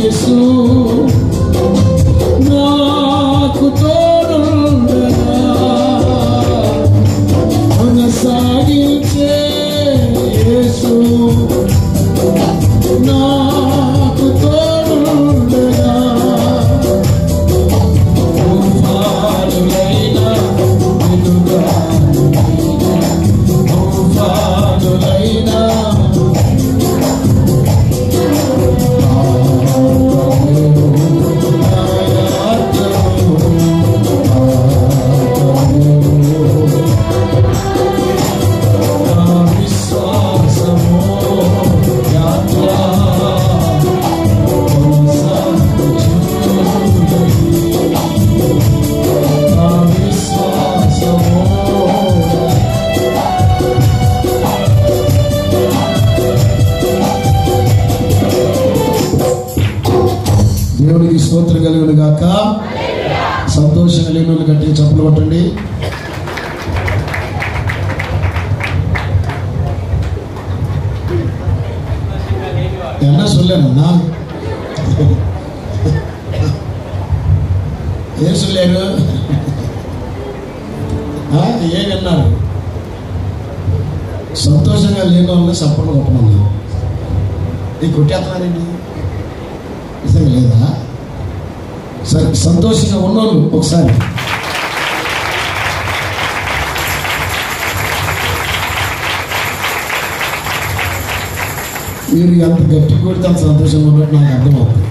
యేసు నాకు తోడుండగా కొనసాగించే యేసు నాకు తోడుండగా తుఫానులైనా తుఫానులైనా దేవునికి స్తోత్రం కలుగును గాక. సంతోషంగా లేని వాళ్ళు గట్టిగా చప్పలు కొట్టండి. என்ன சொல்லணும்னா ఏం சொல்లారు ఏమన్నారు? సంతోషంగా లేని వాళ్ళని చప్పలు కొట్టమన్నారు. ఈ కొట్టేస్తున్నారండి నిజంగా లేదా? సరే, సంతోషంగా ఉన్నోళ్ళు ఒకసారి మీరు ఎంత గట్టి కొడితే అంత సంతోషంగా ఉన్నట్టు నాకు అర్థమవుతుంది.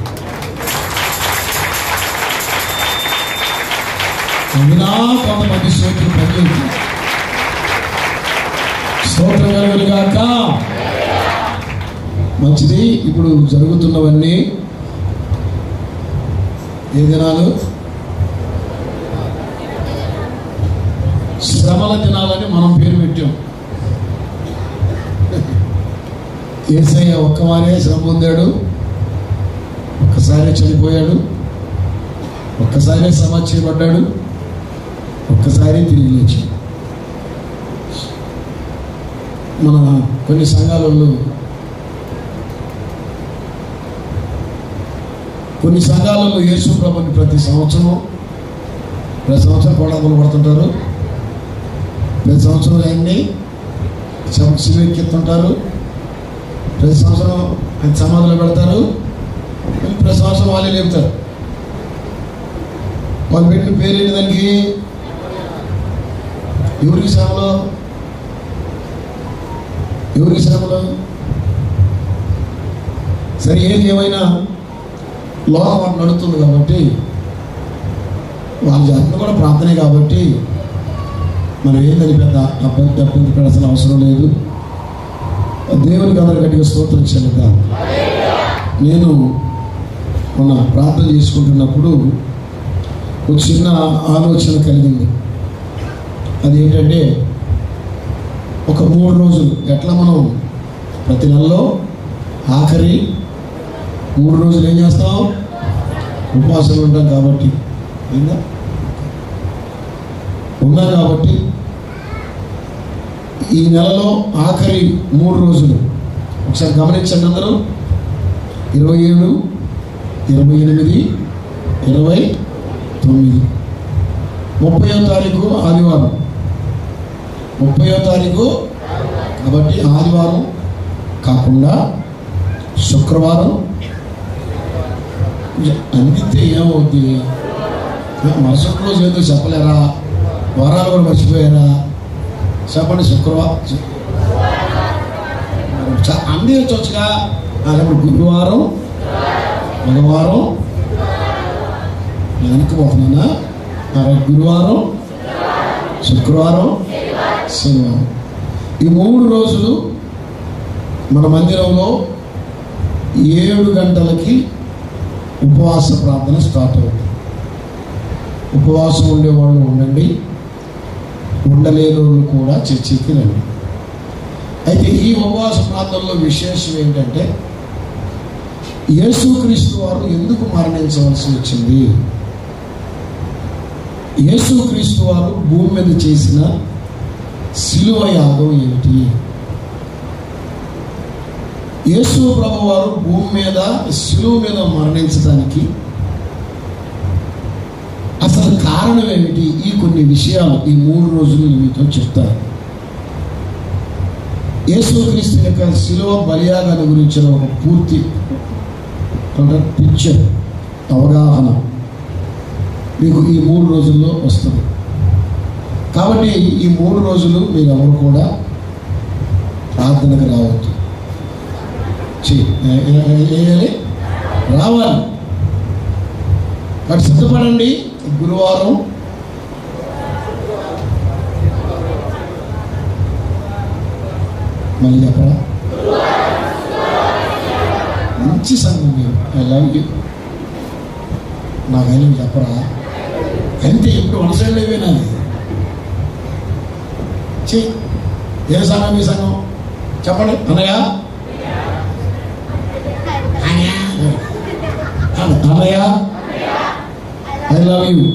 అందునా కొంతమంది స్తోత్రం పనిచేస్తుంది. స్తోత్రం కలుగునుగాక. మంచిది. ఇప్పుడు జరుగుతున్నవన్నీ ఏ దినాలు? శ్రమల దినాలని మనం పేరు పెట్టాం. యేసయ్య ఒక్కవారే శ్రమ పొందాడు, ఒక్కసారి చనిపోయాడు, ఒక్కసారి సమాధి చేయబడ్డాడు, ఒక్కసారి తిరిగి లేచాడు. మన కొన్ని సంఘాలలో యేసు ప్రభుని ప్రతి సంవత్సరం కోడలు పడుతుంటారు. ప్రతి సంవత్సరం ఆయన్ని శివెక్కిస్తుంటారు. ప్రతి సంవత్సరం ఆయన సమాధిలో పెడతారు. ప్రతి సంవత్సరం వాళ్ళే లేపుతారు. వాళ్ళు పెట్టిన పేరేంటి దానికి? ఎవరికి శ్రమలో? సరే, ఏది ఏమైనా లోకం నడుస్తుంది కాబట్టి వాళ్ళ జాతర కూడా ప్రార్థనే కాబట్టి మనం ఏందని పెద్ద అబ్బంది పడాల్సిన అవసరం లేదు. దేవునికి అందరు గట్టిగా స్తోత్రం చెల్లిద్దాం. నేను మొన్న ప్రార్థన చేసుకుంటున్నప్పుడు ఒక చిన్న ఆలోచన కలిగింది. అదేంటంటే, ఒక 3 రోజులు ఎట్లా మనం ప్రతి నెలలో ఆఖరి 3 రోజులు ఏం చేస్తాం? ఉపవాసాలు ఉంటాం కాబట్టి ఉన్నాం కాబట్టి ఈ నెలలో ఆఖరి 3 రోజులు ఒకసారి గమనించండి అందరూ. 27, 28, 29, 30వ తారీఖు ఆదివారం. 30వ తారీఖు కాబట్టి ఆదివారం కాకుండా శుక్రవారం అందితే ఏమవుద్ది? మరుసటి రోజు ఏదో చెప్పలేరా? వారాలు కూడా మర్చిపోయారా? చెప్పండి. శుక్రవారం అన్నీ వచ్చొచ్చుగా. అప్పుడు గురువారం, బుధవారం వెనక్కి పోతున్నానా? గురువారం, శుక్రవారం, శనివారం ఈ 3 రోజులు మన మందిరంలో 7 గంటలకి ఉపవాస ప్రార్థన స్టార్ట్ అవుతుంది. ఉపవాసం ఉండేవాళ్ళు ఉండండి, ఉండలేని వాళ్ళు కూడా చర్చికి రండి. అయితే ఈ ఉపవాస ప్రార్థనలో విశేషం ఏంటంటే, యేసుక్రీస్తు వారు ఎందుకు మరణించవలసి వచ్చింది? యేసుక్రీస్తు వారు భూమి మీద చేసిన శిలువ యాగం ఏమిటి? యేసు ప్రభువారు భూమి మీద శిలువ మీద మరణించడానికి అసలు కారణం ఏమిటి? ఈ కొన్ని విషయాలు ఈ 3 రోజులు మీతో చెప్తారు. యేసుక్రీస్తు యొక్క శిలువ బలియాగాన్ని గురించిన ఒక పూర్తి పిక్చర్, అవగాహన మీకు ఈ 3 రోజుల్లో వస్తుంది. కాబట్టి ఈ 3 రోజులు మీరు ఎవరు కూడా ప్రార్థనకు రావద్దు, రావాలి. కాబట్టి సిద్ధపడండి. గురువారం మళ్ళీ చెప్పరా? మంచి సంఘం మీరు. I love you. నాకైనా చెప్పరా? అంతే. ఇప్పుడు వన్ సైడ్ అయిపోయినాది. ఏ సంఘం? ఈ సంఘం చెప్పండి. అన్నయ్య అన్నయ్య ఐ లవ్ యూ.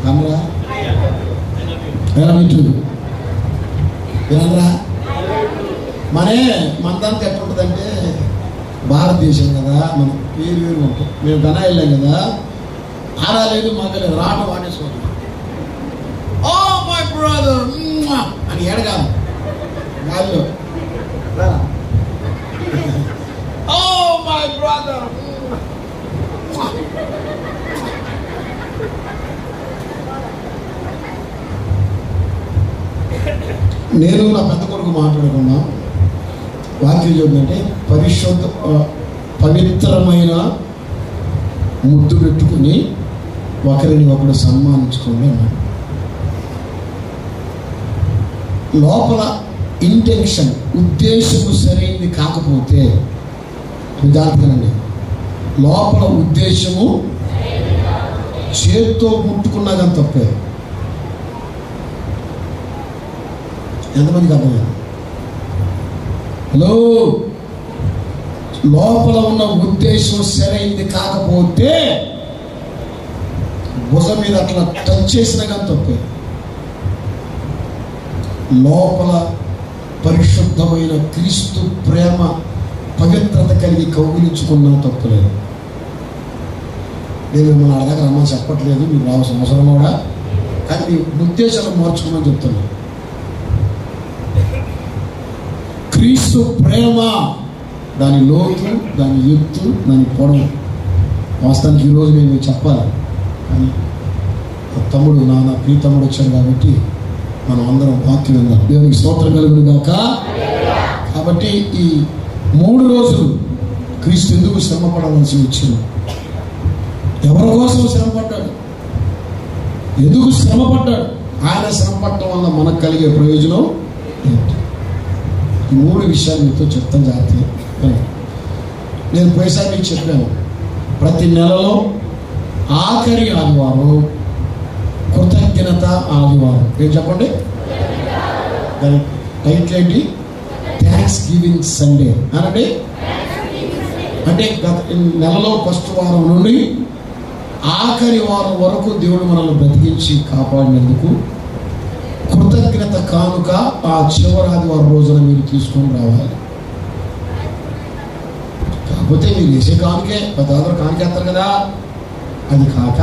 అన్నయ్య ఐ లవ్ యూ టూ. ఏమన్నరా? మనదంతా ఎట్లుంటుందంటే భారతదేశం కదా, మనం వేరు వేరు ఉంటాం. మేము ఘనా వెళ్ళాం కదా, ఆరాలేదు మగలేదు, రాట వాడేసుకోవాలి. ఓ మై బ్రదర్ అని ఏడగాలి గాలిలో. Oh my brother. నేను నా పెద్ద కొడుకు మాట్లాడుకున్నా. వాక్యం చెబుతుందంటే పవిత్రమైన ముద్దు పెట్టుకుని ఒకరిని ఒకరు సన్మానించుకోండి అన్నాడు. లోపల ఇంటెన్షన్, ఉద్దేశము సరైనది కాకపోతే, జాగ్రత్తగానండి, లోపల ఉద్దేశము చేత్తో ముట్టుకున్నా కానీ తప్పే. ఎంతమందికి అర్థమైంది? హలో, లోపల ఉన్న ఉద్దేశం సరైనది కాకపోతే భుజం మీద అట్లా టచ్ చేసినా కానీ తప్పే. లోపల పరిశుద్ధమైన క్రీస్తు ప్రేమ పవిత్రత కలిగి కౌగిలించుకున్నా తప్పులేదు. నేను మిమ్మల్ని అడగాక రమ్మని చెప్పట్లేదు, మీకు రావాల్సిన అవసరం కూడా, కానీ మీ ఉద్దేశాలు మార్చుకోమని చెప్తున్నాను. క్రీస్తు ప్రేమ, దాని లోతు, దాని ఎత్తు, దాని పొడవు వాస్తవానికి ఈరోజు నేను మీకు చెప్పాలి. కానీ తమ్ముడు, నా ప్రీతమ్ముడు వచ్చాడు కాబట్టి మనం అందరం వాక్యం విందాం. దేవునికి స్తోత్రం కలుగును గాక. కాబట్టి ఈ 3 రోజులు క్రీస్తు ఎందుకు శ్రమ పడవలసి వచ్చింది? ఎవరి కోసం శ్రమ పడ్డాడు? ఎందుకు శ్రమ పడ్డాడు? ఆయన శ్రమ పడటం వల్ల మనకు కలిగే ప్రయోజనం ఏంటి? ఈ 3 విషయాలు మీతో చెప్తాను. జాగ్రత్తగా నేను పోయిసారి మీకు చెప్పాను, ప్రతి నెలలో ఆఖరి ఆదివారం కృతజ్ఞత ఆదివారం. ఏం చెప్పండి? దాని టైటిల్ ఏంటి? థ్యాంక్స్ గివింగ్ సండే అనండి. అంటే గత నెలలో ఫస్ట్ వారం నుండి ఆఖరి వారం వరకు దేవుడు మనల్ని బ్రతికించి కాపాడినందుకు కృతజ్ఞత కానుక ఆ చివరి ఆదివారం రోజున మీరు తీసుకొని రావాలి. కాకపోతే మీరు వేసే కానుకే పెద్దవారు కానుకేస్తారు కదా, అది కాక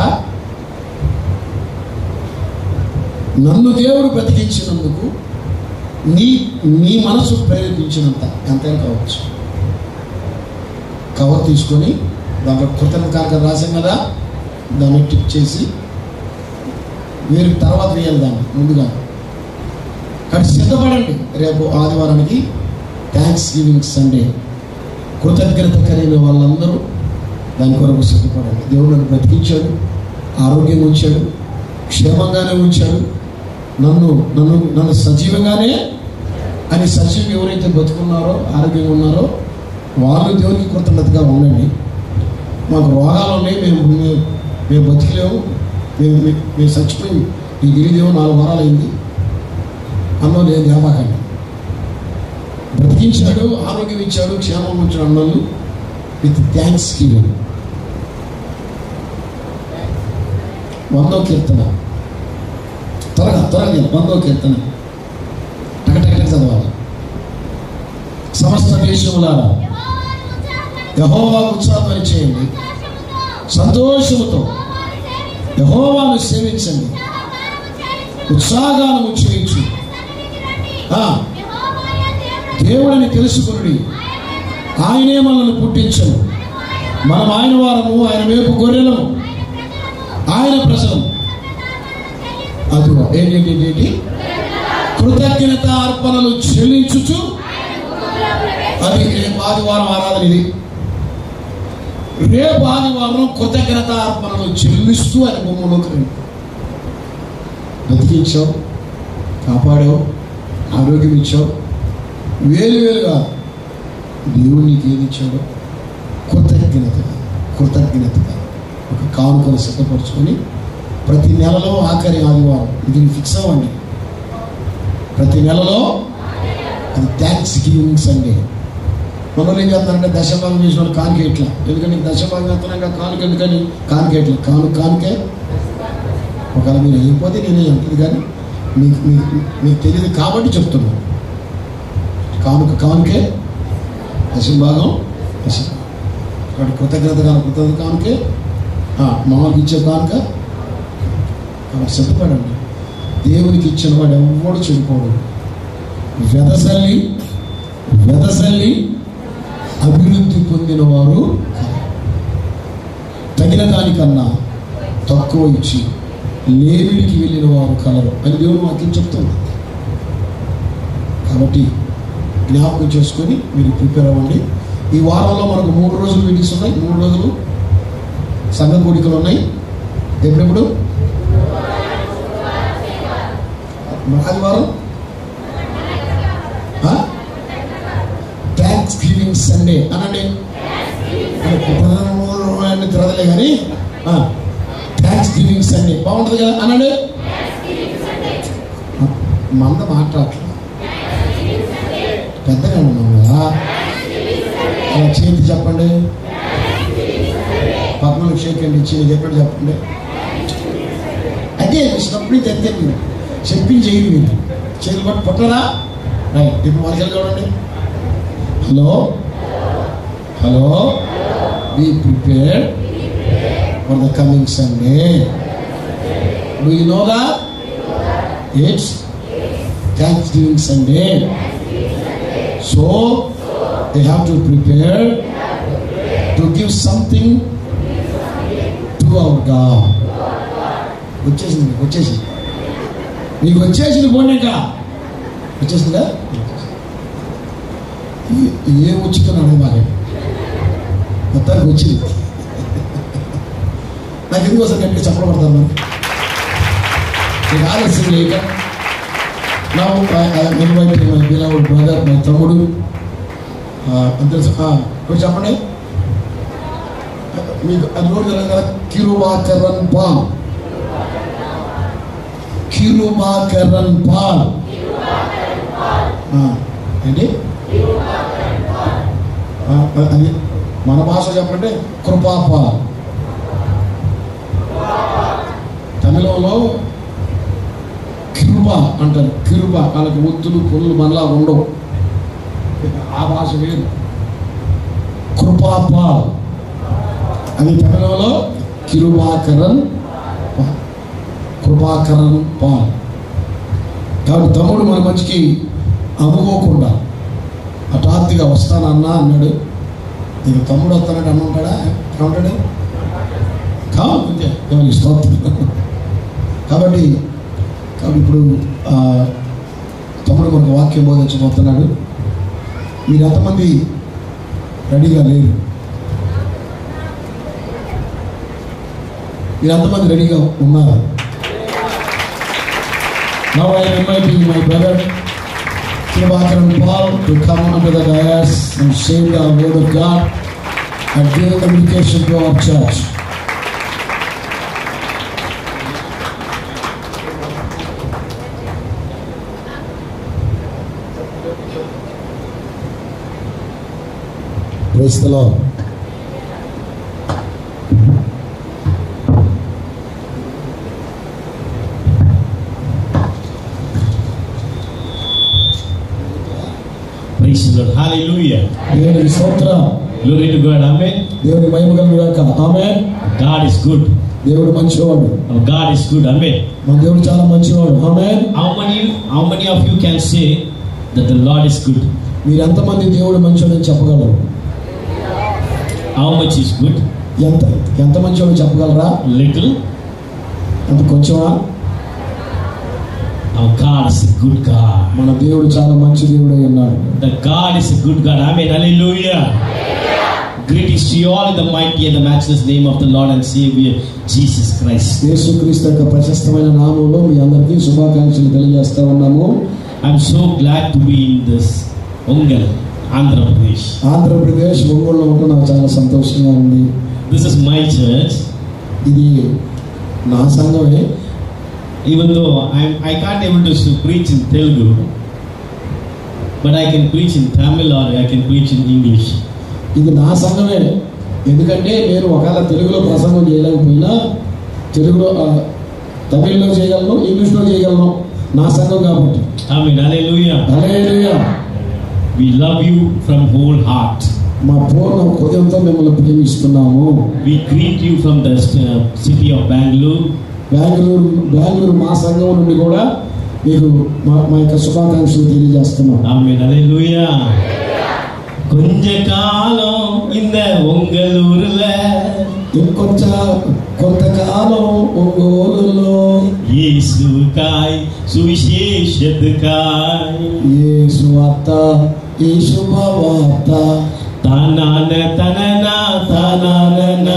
నన్ను దేవుడు బ్రతికించినందుకు నీ మనసు ప్రేరేపించినంత ఎంతైనా కావచ్చు. కవర్ తీసుకొని దాంట్లో కృతజ్ఞత కానుక రాసాం కదా, దాన్ని టిక్ చేసి మీరు తర్వాత వేయాలి దాన్ని ముందుగా. కానీ సిద్ధపడండి, రేపు ఆదివారానికి థ్యాంక్స్ గివింగ్ సండే. కృతజ్ఞత కలిగిన వాళ్ళందరూ దాని కొరకు సిద్ధపడండి. దేవుడు నన్ను బ్రతికించాడు, ఆరోగ్యంగా ఉంచాడు, క్షేమంగానే ఉంచాడు, నన్ను సజీవంగానే అని సజీవం ఎవరైతే బతుకున్నారో, ఆరోగ్యంగా ఉన్నారో వాళ్ళు దేవునికి కృతజ్ఞతగా ఉండండి. మాకు రోగాలు ఉన్నాయి, మేము బతికలేము, మేము చచ్చిపోయి ఈ గిరిదేవు 4 వారాలు అయింది అన్నో నేను జ్ఞాపకండి. బ్రతికించాడు, ఆరోగ్యం ఇచ్చాడు, క్షేమం ఉంచాడు అన్నోళ్ళు విత్ థ్యాంక్స్ గివింగ్. 100వ కీర్తన త్వరగా 100వ కీర్తన టక చదవాలి. సమస్త దేశములారా యెహోవాకు ఉత్సాహధ్వని చేయండి, సంతోషముతో యెహోవాను సేవించండి, ఉత్సాహగానము చేయించు, దేవుడిని తెలుసుకుని ఆయనే మనల్ని పుట్టించను, మనం ఆయన వారము, ఆయన వైపు గొర్రెలము, ఆయన ప్రజలు. అదిగో ఏంటి కృతజ్ఞత అర్పణలు చెల్లించుచు, అది రేపు ఆదివారం ఆరాధన. ఇది రేపు ఆదివారం కృతజ్ఞత అర్పణలు చెల్లిస్తూ ఆయన బొమ్మలోకి రండి. బతికించావు, కాపాడావు, ఆరోగ్యం ఇచ్చావు, వేలుగా దేవుడు నీకు ఏది ఇచ్చాడో కృతజ్ఞతగా ఒక కానుకను సిద్ధపరచుకొని ప్రతి నెలలో ఆఖరి ఆదివారం ఇది ఫిక్స్ అవ్వండి. ప్రతి నెలలో అది థ్యాంక్స్ గివింగ్ సండే. మనం ఏం చేస్తానంటే దశభాగం చేసిన వాళ్ళు కానుకేట్లా, ఎందుకంటే దశభాగం చేస్తున్నాక కానుక ఎందుకని కానుకేట్లా కానుకే ఒకవేళ మీరు అయిపోతే నేనే అంటుంది, కానీ మీకు తెలియదు కాబట్టి చెప్తున్నాను. కానుకే దశభాగం కాబట్టి కృతజ్ఞత కానుకే మామూలుకి ఇచ్చే కానుక కాబట్టి సిద్ధపడండి. దేవునికి ఇచ్చిన వాడు ఎవడు చెడిపోడు. వెదసల్లి అభివృద్ధి పొందిన వారు తగిన దానికన్నా తక్కువ ఇచ్చి లేవిడికి వెళ్ళిన వారు కలరు అని దేవుడు వాక్యం చెప్తుంది. కాబట్టి జ్ఞాపకం చేసుకొని మీరు ప్రిపేర్ అవ్వండి. ఈ వారంలో మనకు 3 రోజులు మీటింగ్స్ ఉన్నాయి, 3 రోజులు సంఘ కూడికలు ఉన్నాయి. ఎప్పుడెప్పుడు ఆదివారం థ్యాంక్స్ గివింగ్ సండే అనండి. తిరగలే కానీ థ్యాంక్స్ గివింగ్ సండే బాగుంటుంది కదా అనండి. మంద మాట్లాడట్లేదు, పెద్దగా ఉన్నాం కదా. అలా చేతి చెప్పండి, పద్మలకు షేకండి ఇచ్చి ఎప్పుడు చెప్పండి. అదే ఇచ్చినప్పుడు ఇది అంతే, మీరు చెప్పింది చేయండి, మీరు చేతులు పట్టు పుట్టరా. రైట్, ఇప్పుడు మనకి చూడండి. Hello be prepared for the coming Sunday. Do you know that it's Thanksgiving Sunday. So they have to prepare to give something to our God. వచ్చేసింది మీకు వచ్చేసింది పోనీక వచ్చేసిందా? ఏం వచ్చుతున్నాను బాగా మొత్తానికి వచ్చింది. నాకు ఎందుకోసం గట్టి చెప్పబడతాను మరి మీకు ఆలస్యం లేక. Now I am inviting my beloved brother, my తమ్ముడు చెప్పండి. మీకు అది రోజు కదా కిరుబాకరన్ పాల్ ఏంటి అది మన భాష చెప్పండి కృపాపాల్. తమిళంలో కిరుబ అంటారు. కిరుబ వాళ్ళకి ఒత్తులు పొల్లు మనలా ఉండవు, ఆ భాష వేరు. కృపాపాల్ అని తమిళంలో కృపాకరన్ పాల్. కాబట్టి తమ్ముడు మన మంచికి అనుకోకుండా హఠాత్తుగా వస్తానన్నా అన్నాడు. నీకు తమ్ముడు వస్తానంటే అన్న ఉంటాడా? ఏమంటాడు? కావాలి ఎవరి స్తోత్రం. కాబట్టి ఇప్పుడు తమ్ముడు మనకు వాక్యం బోధించబోతున్నాడు. మీరు ఎంతమంది రెడీగా లేరు? మీరు ఎంతమంది రెడీగా ఉన్నారు? Now I am inviting my brother Prabhakaran Paul to come under the dais and share the word of God and give communication to our church. Praise the Lord. Praise the Lord. Hallelujah. దేవునికి స్తోత్రం. Glory to God. Amen. దేవుని మహిమ కలుగుగాక. ఆమేన్. God is good. దేవుడు మంచివాడు. Our God is good. Amen. మన దేవుడు చాలా మంచివాడు. ఆమేన్. How many of you can say that the Lord is good? మీరు ఎంతమంది దేవుడు మంచివాడని చెప్పగలరు? How much is good? ఎంత మంచివాడో చెప్పగలరా? Little. అంత కొంచెమా? Our God is a good God. మన దేవుడు చాలా మంచి దేవుడై ఉన్నాడు. The God is a good God. Amen. Hallelujah. Greetings to you all in the mighty and the matchless name of the Lord and Savior Jesus Christ. యేసుక్రీస్తు యొక్క ప్రశస్తమైన నామములో మీ అందరికీ శుభాకాంక్షలు తెలియజేస్తా ఉన్నాము. I'm so glad to be in this Ongal, Andhra Pradesh. Andhra Pradesh ఒంగోలులో ఉంటూ నాకు చాలా సంతోషంగా ఉంది. This is my church. ఇది నా సంఘమే. Even though I can't able to preach in Telugu, but I can preach in Tamil or I can preach in English. ఇది నా సంఘమే, ఎందుకంటే నేను ఒకవేళ తెలుగులో ప్రసంగం చేయలేకపోయినా తెలుగులో తమిళ్లో చేయగలను, ఇంగ్లీష్లో చేయగలను, నా సంఘం కాబట్టి. Amen. Hallelujah. Hallelujah. We love you from whole heart. మా పూర్ణ హృదయంతో మిమ్మల్ని ప్రేమిస్తున్నాము. We greet you from the city of Bangalore. Bengaluru మా సంఘం నుండి కూడా మీకు మా యొక్క శుభాకాంక్షలు తెలియజేస్తున్నాం. Amen. Hallelujah. கொஞ்ச காலம் இந்த ஒங்களூர்ல కొంతకాలం ఒంగోలులో యేసుకాయ్ సువిశేషతకాయ్ యేసు వార్త ఈ శుభవార్త తనన తనన తనన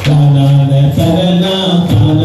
తనన తనన తనన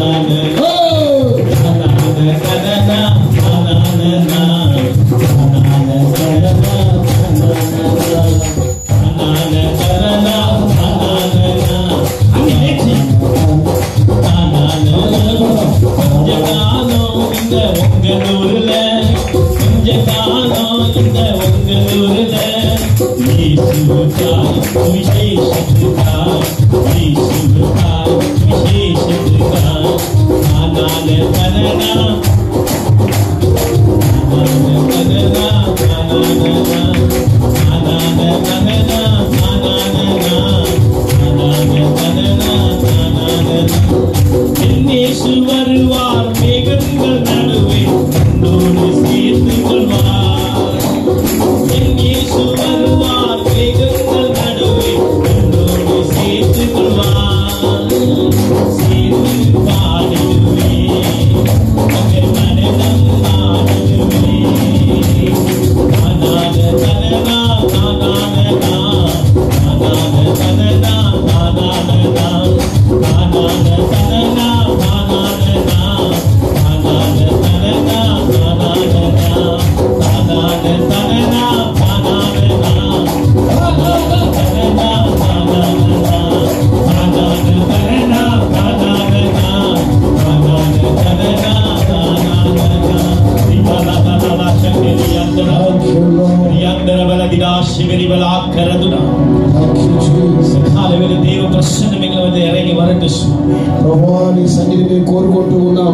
కోరుకుంటూ ఉన్నాం.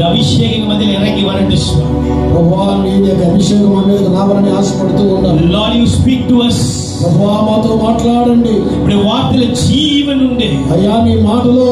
అభిషేకం మధ్యలో ఇறங்கி వరండి స్వామి. ప్రభువా నీ యొక్క అభిషేకం మా మీద రావాలని ఆశపడుతూ ఉన్నాం. Lord, you speak to us. ప్రభువా మాతో మాట్లాడండి. ఇప్పుడు వార్తల జీవన ఉండే అయ్యా నీ మాటలో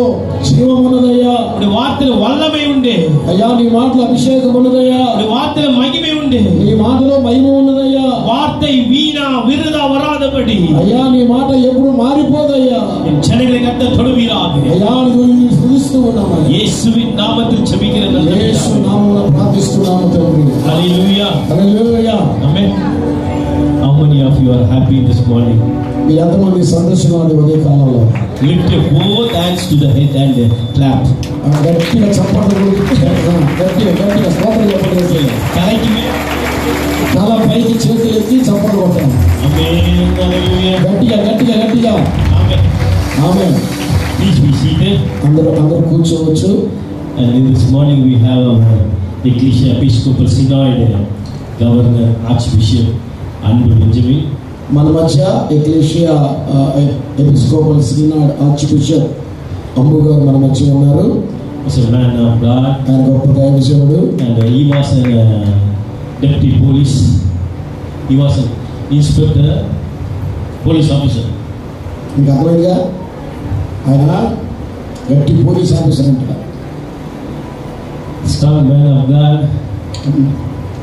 జీవం ఉన్నదయ్యా. ఇప్పుడు వార్తల వల్లమై ఉండే అయ్యా నీ మాటలో అభిషేకం ఉన్నదయ్యా. ఇప్పుడు వార్తల మహిమే ఉండే నీ మాటలో మహిమ ఉన్నదయ్యా. వార్த்தை வீணா விருதா வராதபடி అయ్యా నీ మాట ఎప్పుడు మారిపోదయ్యా. జనగలి కత్త తొడువీరాదు అయ్యా నువ్వు స్తుతిస్తూ ఉన్నాము. యేసువిన్ నామத்தில் జెபிக்கிறேன். యేసు నామములో ప్రార్థిస్తున్నాము తండ్రి. హల్లెలూయా. హల్లెలూయా. ఆమేన్. How many of you are happy this morning? మీ ఎంతమంది సంతోషంగా ఉదయ కాలంలో? Lift your both hands to the head and clap. గట్టిగా చప్పట్లు గట్టిగా స్తోత్రం చెప్పండి. తలకి తల పైకి చేతులు ఎత్తి చప్పట్లు కొట్టాను. ఆమేన్. హల్లెలూయా. గట్టిగా ఆమేన్. ఆమేన్. Please be seated. అందరూ కూర్చోవచ్చు. And this morning we have our Ecclesia Episcopal Synod Governor Archbishop Anbu Benjamin. మన మధ్య ఎక్లేషియా ఎపిస్కోపల్ సినాడ్ ఆర్చ్బిషప్ అంబు గారు మన మధ్య ఉన్నారు. He's a man of God. ఆయన గొప్ప దైవజనుడు. And he was a deputy police. He was inspector, police officer. ఇంకా అర్థమైందిగా, ఆయన గట్టి పోలీస్ ఆఫీసర్ అంటారు. Strong man of god.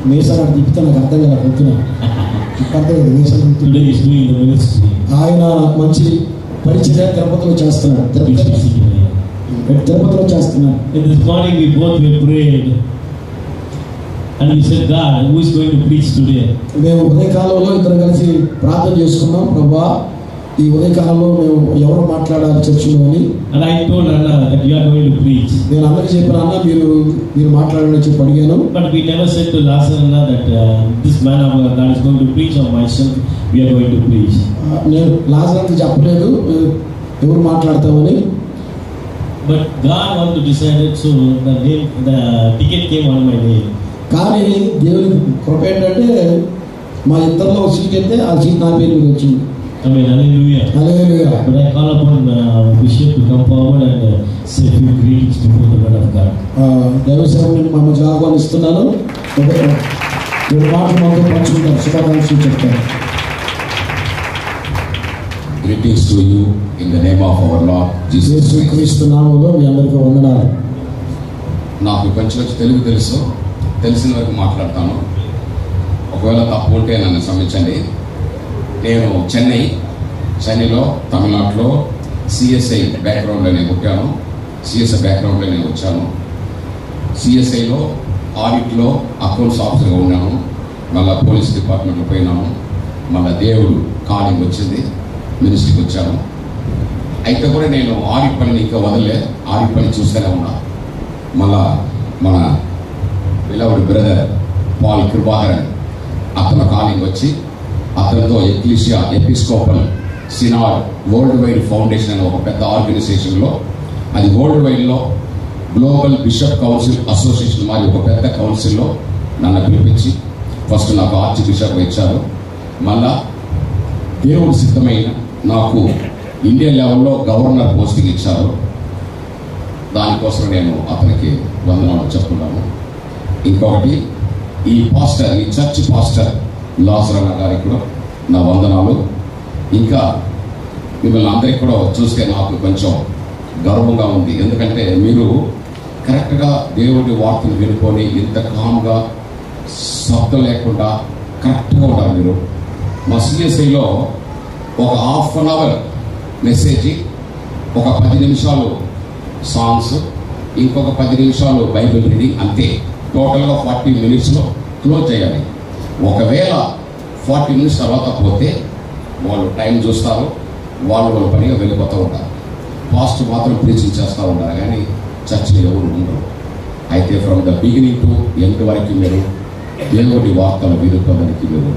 మేసాలు అంటే తిప్పితే నాకు అర్థం కదా, పొద్దున అర్థం మేసాలు. ఆయన మంచి పరిచయ తిరుపతిలో చేస్తున్నాడు. తిరుపతిలో చేస్తున్నాడు. In this morning we both were prayed and we said, God, who is going to preach today? మేము ఉదయకాలంలో ఇద్దరు కలిసి ప్రార్థన చేసుకున్నాం, ప్రభువా ఈ ఉదయకాలంలో మేము ఎవరు మాట్లాడాలి చర్చిలో అని. And I told Anna that you are going to preach. నేను అన్నకి చెప్పాను, అన్న మీరు మాట్లాడాలని చెప్పి అడిగాను. But we never said to Last Anna that this man of God is going to preach or myself we are going to preach. నేను లాజర్కి చెప్పలేదు ఎవరు మాట్లాడతామని. But God wanted to decide it, so the ticket came on my name. కానీ దేవుని కృప ఏంటంటే మా ఇద్దరిలో seat అయితే ఆ సీట్ నా పేరు మీద వచ్చింది. Amen. Hallelujah. Hallelujah. But I call upon Bishop to come forward and say a few greetings before the word of God. దైవసేవకుని మా మధ్య ఆహ్వానిస్తున్నాను. ఒక మాట మాతో పంచుకుంటారు, శుభాకాంక్షలు చెప్తారు. Greetings to you in the name of our Lord Jesus Christ. క్రీస్తు నామములో మీ అందరికీ వందనాలు. నాకు కొంచెం తెలుగు తెలుసు, తెలిసిన వరకు మాట్లాడతాను. ఒకవేళ తప్పు ఉంటే నన్ను క్షమించండి. నేను చెన్నైలో తమిళనాడులో సిఎస్ఐ బ్యాక్గ్రౌండ్లో నేను పుట్టాను. సిఎస్ఐ బ్యాక్గ్రౌండ్లో నేను వచ్చాను. సిఎస్ఐలో ఆడిట్లో అకౌంట్స్ ఆఫీసర్గా ఉన్నాను. మళ్ళీ పోలీస్ డిపార్ట్మెంట్లో పోయినాను. మళ్ళీ దేవుడు కాలింగ్ వచ్చింది, మినిస్ట్రీకి వచ్చాను. అయితే కూడా నేను ఆడిట్ పని ఇంకా వదలలే, ఆడిట్ పని చూస్తూనే ఉన్నా. మళ్ళా మన విలవుడి బ్రదర్ పాల్ కృపాకరన్ అతను కాలింగ్ వచ్చి అతనితో ecclesia episcopal synod world wide foundation అనే ఒక పెద్ద ఆర్గనైజేషన్లో, అది వరల్డ్ వైడ్లో గ్లోబల్ బిషప్ కౌన్సిల్ అసోసియేషన్ మాది ఒక పెద్ద కౌన్సిల్లో నన్ను పిలిపించి ఫస్ట్ నాకు ఆర్చ్ బిషప్ ఇచ్చారు. మళ్ళా దేవుడు సిద్ధమైన నాకు ఇండియన్ లెవెల్లో గవర్నర్ పోస్టింగ్ ఇచ్చారు. దానికోసం నేను అతనికి వందనాలు చెప్తున్నాను. ఇంకొకటి ఈ పాస్టర్, ఈ చర్చ్ పాస్టర్ లాజరన్న గారికి కూడా నా వందనాలు. ఇంకా మిమ్మల్ని అందరికీ కూడా చూస్తే నాకు కొంచెం గర్వంగా ఉంది. ఎందుకంటే మీరు కరెక్ట్గా దేవుడి వార్తను వినుకొని ఇంత కామ్గా శబ్దం లేకుండా కరెక్ట్గా ఉంటారు మీరు. మా సిఎస్ఐలో ఒక హాఫ్ అన్ అవర్ మెసేజ్, ఒక 10 నిమిషాలు సాంగ్స్, ఇంకొక 10 నిమిషాలు బైబిల్ రీడింగ్, అంతే. టోటల్గా 40 మినిట్స్లో క్లోజ్ చేయాలి. ఒకవేళ 40 మినిట్స్ తర్వాత పోతే వాళ్ళు టైం చూస్తారు, వాళ్ళు పనిగా వెళ్ళిపోతూ ఉంటారు. ఫాస్ట్ మాత్రం ప్రీచింగ్ చేస్తూ ఉంటారు, కానీ చర్చిలో ఎవరు ఉండరు. అయితే from the beginning to end వరకు మీరు దేవుడి వార్తలు వినుకోవడానికి మీరు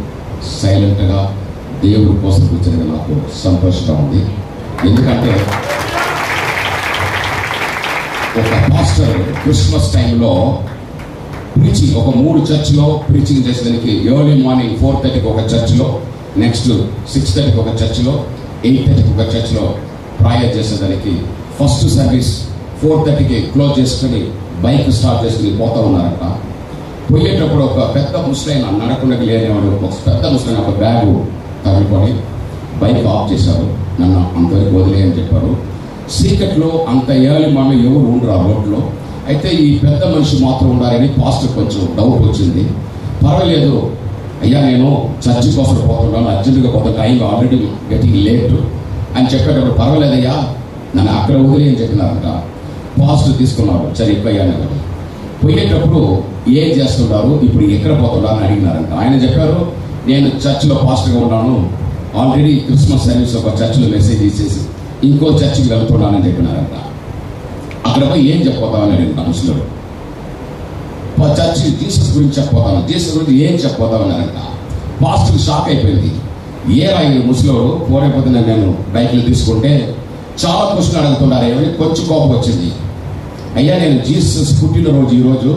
సైలెంట్గా దేవుడి కోసం కూర్చునేది నాకు సంతోషంగా ఉంది. ఎందుకంటే ఒక పాస్టర్ క్రిస్మస్ టైంలో ప్రీచింగ్ ఒక 3 చర్చిలో ప్రీచింగ్ చేసేదానికి ఎర్లీ మార్నింగ్ 4:30కి ఒక చర్చిలో, నెక్స్ట్ 6:30కి ఒక చర్చిలో, 8:30కి ఒక చర్చిలో ప్రేయర్ చేసేదానికి ఫస్ట్ సర్వీస్ 4:30కి క్లోజ్ చేసుకుని బైక్ స్టార్ట్ చేసుకుని పోతూ ఉన్నారట. పోయేటప్పుడు ఒక పెద్ద ముస్లైన్ నడకుండా లేనివాడు, ఒక పెద్ద ముస్లైన్ ఒక బ్యాగు తగిలికొని బైక్ ఆఫ్ చేశారు. నన్ను అంతవరకు వదిలేయని చెప్పారు. సీక్రెట్లో అంత ఎర్లీ మార్నింగ్ ఎవరు ఉండరు ఆ రోడ్లో. అయితే ఈ పెద్ద మనిషి మాత్రం ఉండాలని పాస్టర్ కొంచెం డౌట్ వచ్చింది. పర్వాలేదు అయ్యా, నేను చర్చి కోసం పోతున్నాను, అర్జెంటుగా పోతున్న టైం ఆల్రెడీ గెటింగ్ లేట్ అని చెప్పేటప్పుడు, పర్వాలేదయ్యా నన్ను అక్కడ వదిలే అని చెప్పినారంట. పాస్టర్ తీసుకున్నారు, సరే ఎక్కువయ్యాను. పోయేటప్పుడు ఏం చేస్తున్నారు, ఇప్పుడు ఎక్కడ పోతున్నారు అని అడిగినారంట. ఆయన చెప్పారు, నేను చర్చిలో పాస్టర్గా ఉన్నాను, ఆల్రెడీ క్రిస్మస్ సర్వీస్ ఒక చర్చిలో మెసేజ్ ఇచ్చేసి ఇంకో చర్చికి వెళ్తున్నానని చెప్పినారంట. అక్కడ పోయి ఏం చెప్పబోతామని అడిగిన ముస్లింలు. చర్చి జీసస్ గురించి చెప్పబోతాను, జీసస్ గురించి ఏం చెప్పబోతామన్నారంట. పాస్టర్ షాక్ అయిపోయింది. ఏ రాయి ముస్లింలు పోలేకపోతే నేను బైక్లు తీసుకుంటే చాలా క్వశ్చన్ అడుగుతున్నారు, ఏమని కొంచెం కోపం వచ్చింది. అయ్యా నేను జీసస్ పుట్టినరోజు ఈరోజు,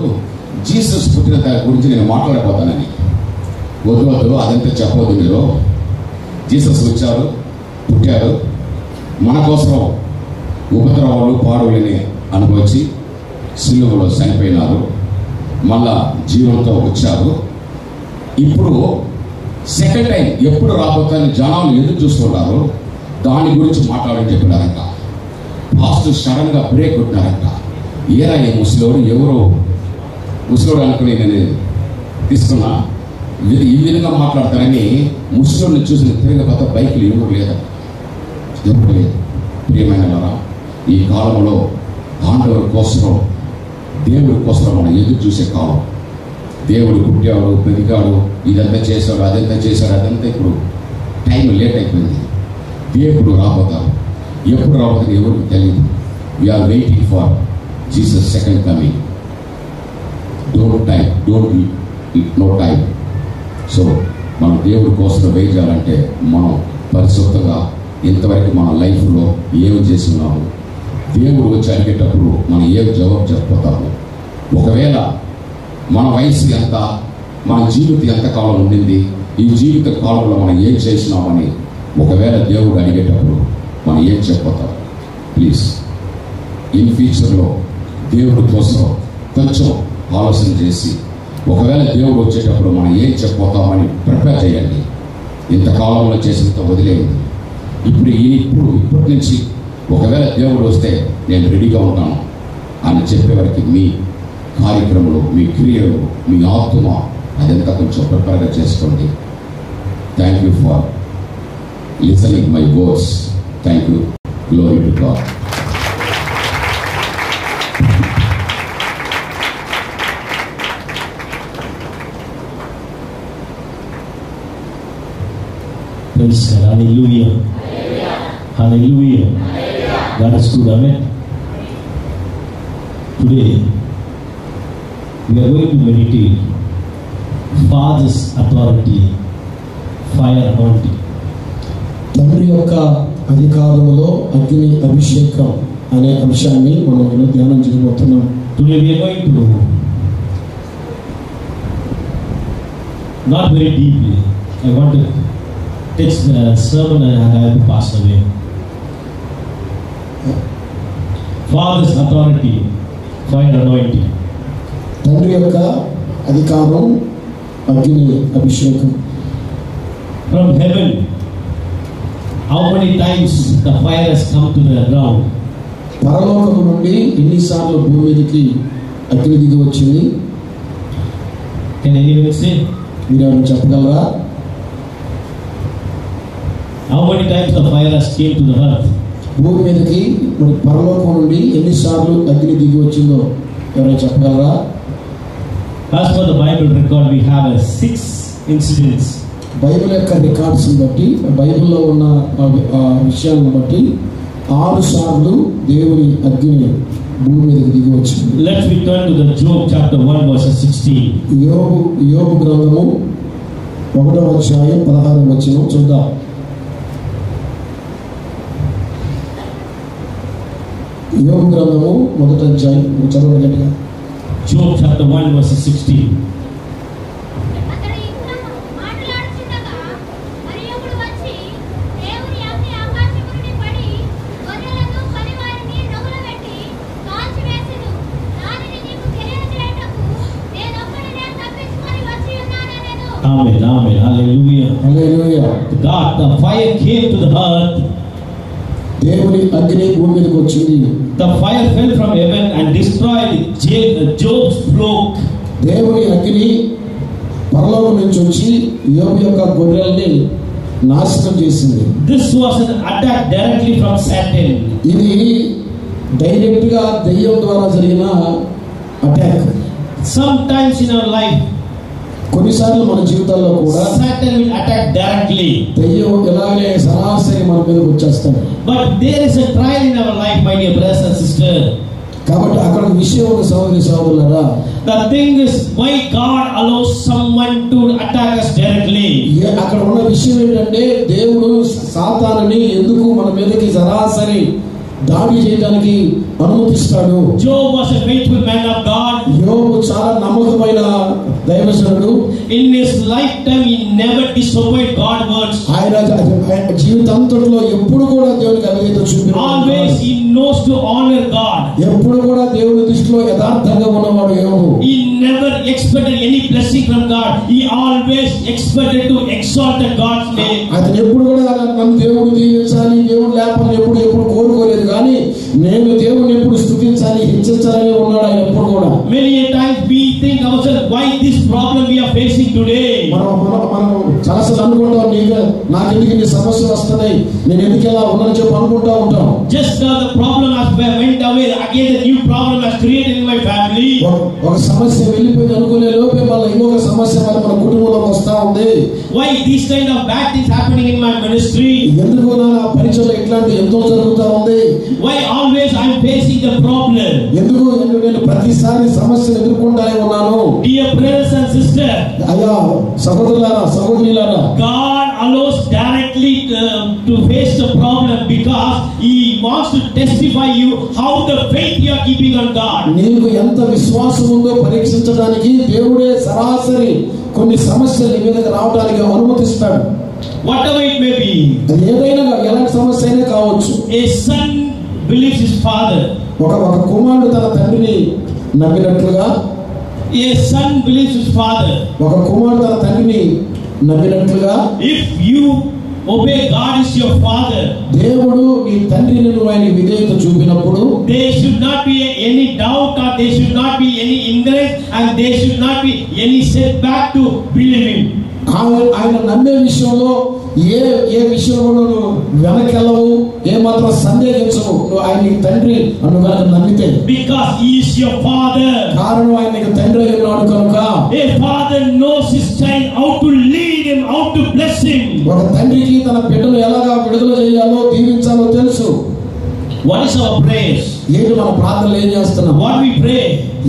జీసస్ పుట్టిన గురించి నేను మాట్లాడబోతానని. వద్దు అదంతా చెప్పవద్దు, మీరు జీసస్ వచ్చారు, పుట్టారు, మన కోసం ఉపద్రవాలు పాడులని అనుభవించి సిలువలో చనిపోయినారు, మళ్ళా జీవంతో వచ్చారు. ఇప్పుడు సెకండ్ టైం ఎప్పుడు రాబోతుందని జనాలు ఎదురు చూస్తున్నారు, దాని గురించి మాట్లాడని చెప్పినారంట. పాస్టర్ సడన్ గా బ్రేక్ కొట్టినారంట. ఏరా ఈ ముసలోడు, ఎవరు ముసలోడు అనుకుని నేను తీసుకున్నా, ఈ విధంగా మాట్లాడతారని ముసలోడిని చూసిన తిరగపోతే బైకులు ఎవరు లేదు. ప్రియమైన ఈ కాలంలో ఆండవుడి కోసం, దేవుడి కోసం మనం ఎదురు చూసే కాలం. దేవుడు పుట్టాడు, పెరిగాడు, ఇదంతా చేశాడు, అదంతా చేశాడు, అదంతా ఇప్పుడు టైం లేట్ అయిపోయింది. దేవుడు రాబోతారు. ఎప్పుడు రాబోతుంది ఎవరికి తెలియదు. We are waiting for Jesus second coming. No time. So మనం దేవుడి కోసం వెయిట్ చేయాలంటే మనం పరిశుద్ధంగా ఇంతవరకు మన లైఫ్లో ఏమి చేస్తున్నాము, దేవుడు వచ్చి అడిగేటప్పుడు మనం ఏం జవాబు చెప్పిపోతాము. ఒకవేళ మన వయసు ఎంత, మన జీవితం ఎంతకాలం ఉండింది, ఈ జీవిత కాలంలో మనం ఏం చేసినామని ఒకవేళ దేవుడు అడిగేటప్పుడు మనం ఏం చెప్పిపోతాం. ప్లీజ్ ఇన్ ఫ్యూచర్లో దేవుడి కోసం కొంచెం ఆలోచన చేసి ఒకవేళ దేవుడు వచ్చేటప్పుడు మనం ఏం చెప్పిపోతామని ప్రిపేర్ చేయండి. ఇంతకాలంలో చేసినంత వదిలేయండి. ఇప్పటి నుంచి ఒకవేళ దేవుడు వస్తే నేను రెడీగా ఉంటాను అని చెప్పేవారికి మీ కార్యక్రమాలు, మీ క్రియలు, మీ ఆత్మ అదంతా కొంచెం ప్రిపేర్గా చేసుకోండి. Thank you for listening my words. Thank you. Glory to God. Praise God. Hallelujah. Hallelujah. God is good. Amen. Today we are going to meditate Father's authority, fire anointing. తండ్రి యొక్క అధికారములో అగ్ని అభిషేకం అనే అంశాన్ని మనం ధ్యానం చేయబోతున్నాం. Today we are going to not very deeply. I want to take the sermon and I have to pass away. Father's authority, fire anointing. తండ్రి యొక్క అధికారం, అగ్ని అభిషేకం. From heaven, how many times the fire has come to the ground? పరలోకము నుండి ఎన్నిసార్లు భూమి మీదకి అగ్ని దిగి వచ్చింది? Can anyone say? మీరు చెప్పగలరా? How many times the fire has came to the earth? భూమి మీదకి పరలోకం నుండి ఎన్నిసార్లు అగ్ని దిగి వచ్చిందో ఎవరైనా చెప్పగలరా? As per the Bible record, we have 6 incidents. Bible యొక్క రికార్డ్స్ బట్టి, బైబిల్లో ఉన్న విషయాలను బట్టి 6 సార్లు దేవుని అగ్ని భూమి మీదకి దిగి వచ్చింది. Let's return to the Job chapter 1 verse 16. యోబు గ్రంథము 1వ అధ్యాయం 16వ వచనం చూద్దాం. యోబు గ్రంథము 1వ అధ్యాయం చదవండి గట్టిగా. Job chapter 1 verse 16. Amen, amen, hallelujah. Hallelujah. God, the fire came to the earth. దేవుని అగ్ని భూమి మీదకి వచ్చింది. The fire fell from heaven and destroyed Job's flock. దేవుని అగ్ని పరలోకం నుంచి వచ్చి యోబు యొక్క గొర్రెల్ని నాశనం చేసింది. This was an attack directly from Satan. ఇది డైరెక్ట్ గా దెయ్యం ద్వారా జరిగిన attack. Sometimes in our life, కొన్నిసార్లు మన జీవితాల్లో కూడా Satan will attack directly. దెయ్యం ఎలాగే సరాసరి మన మీదకి వచ్చేస్తాడు. But there is a trial in our life, my dear brothers and sisters. కాబట్టి అక్కడ విషయం ఒక సహోదరులారా, the thing is why God allows someone to attack us directly. అక్కడ ఉన్న విషయం ఏంటంటే దేవుడు సాతానుని ఎందుకు మన మీదకి సరాసరి దాడి చేయడానికి అనుమతిస్తాడు. Job was a faithful man of God. యోబు చాలా నమ్మకమైన దైవజనుడు. In his lifetime he never disobeyed God's words. ఆయన జీవితాంతంలో ఎప్పుడు కూడా దేవునికి అవిధేయత చూపిన Always he knows to honor God. ఎప్పుడు కూడా దేవుని దృష్టిలో యథార్థంగా ఉన్నవాడు యోబు. He never expected any blessing from God. He always expected to exalt God's name. అతను ఎప్పుడు కూడా నన్ను దేవుడు దీవించాలి, దేవుడు లేపని ఎప్పుడు కోరుకోలేదు. కానీ నేను దేవుని ఎప్పుడు స్తుతించాలి, హెచ్చించాలని ఉన్నాడు ఆయన ఎప్పుడు కూడా. Many a times we think ourselves, why this problem we are facing today? మనం చాలాసార్లు అనుకుంటాం, నాకెందుకు ఇన్ని సమస్యలు వస్తున్నాయి, నేను ఎందుకు ఇలా ఉన్నానని చెప్పి అనుకుంటా ఉంటాం. Just now the problem has went away, again the new problem has created in my family. ఒక సమస్య వెళ్ళిపోయింది అనుకునే లోపే మళ్ళీ ఇంకొక సమస్య మన కుటుంబంలోకి వస్తా ఉంది. Why these kind of bad things happening in my ministry? ఎందుకు నా పరిచయంలో ఇట్లాంటి ఎంతో జరుగుతా ఉంది. Why always I am facing the problem? ఎందుకు నేను ప్రతిసారి సమస్యలు ఎదుర్కొంటానే ఉన్నాను. Dear brothers and sisters, అయ్యా సహోదరులారా సహోదరులారా, God allows directly to face the problem because He wants to testify you how the faith you are keeping on God. నీకు ఎంత విశ్వాసం ఉందో పరీక్షించడానికి దేవుడే సరాసరి కొన్ని సమస్యలు మీదకి రావడానికి అనుమతిస్తాడు. Whatever it may be, అది ఏదైనా ఎలాంటి సమస్య అయినా కావచ్చు. a son believes his father. ఒక కుమారుడు తన తండ్రిని నమ్మినట్లుగా, A son believes his father. ఒక కుమారుడు తన తండ్రిని నమ్మినట్లుగా, If you obey God is your father, దేవుడు నీ తండ్రిని నువ్వు ఆయన విధేయత చూపినప్పుడు there should not be any doubt or there should not be any hindrance and there should not be any setback to believing. ఆయన నమ్మే విషయంలో ఏ విషయంలో నువ్వు వెనకెళ్ళవు, ఏ మాత్రం సందేహించవు. నువ్వు ఆయన తండ్రి అను కనుక నమ్మితే, because he is your father. కారణం ఆయన నీకు తండ్రి ఉన్నాడు కనుక. A father knows his child how to lead him, how to bless him. ఒక తండ్రికి తన బిడ్డను ఎలాగా విడుదల చేయాలో దీవించాలో తెలుసు. What is our prayers? ఏంటి మన ప్రార్థనలు ఏం చేస్తున్నాం? What we pray?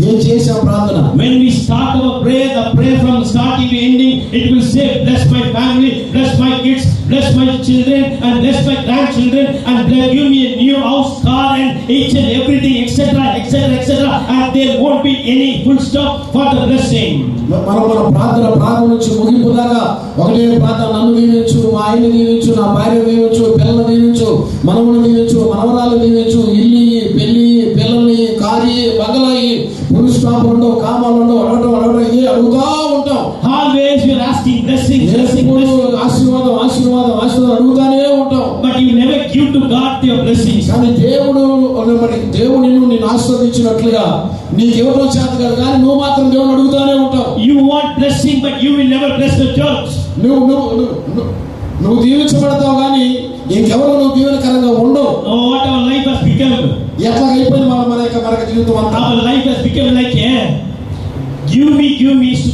ఏం చేసాం ప్రార్థన? When we start our prayer, the prayer from starting to ending, it will say, bless my family, bless my kids, bless my children, and bless my grandchildren, and give me a new house, car, and each and everything, etc., etc., etc., and there won't be any full stop for the blessing. మన ప్రార్థన నుంచి ముగింపు దాకా ఒకటే ప్రార్థన. నన్ను దీవించు, మా ఆయన్ని దీవించు, నా భార్య దీవించు, పిల్లలు దీవించు, మనవుని దీవించు, మనవరాలు దీవించు, ఇల్లు పెళ్లి పిల్లల్ని కారి బంగళాయి పురుష స్టాప్ ఉండవు, కామాలు ఉండవు, అడగటం ఇదే అడుగుతా ఉంటాం. Always we are asking blessing, ఆశీర్వాదం అడుగుతానే ఉంటాం. but you never give to God your blessings. కానీ దేవుడు నిన్ను ఆశీర్వదించినట్లుగా నీకు ఇవ్వడం చేత కాదు, కానీ నువ్వు మాత్రం దేవుడు అడుగుతానే ఉంటావు. You want blessing, but you will never bless the church. నువ్వు దీవించబడతావు కానీ ఇంకెవరు నువ్వు దీవెనకరంగా ఉండవు. What our life has become? ఎట్లా అయిపోయింది మన జీవితం అంతా. Our life has become like give me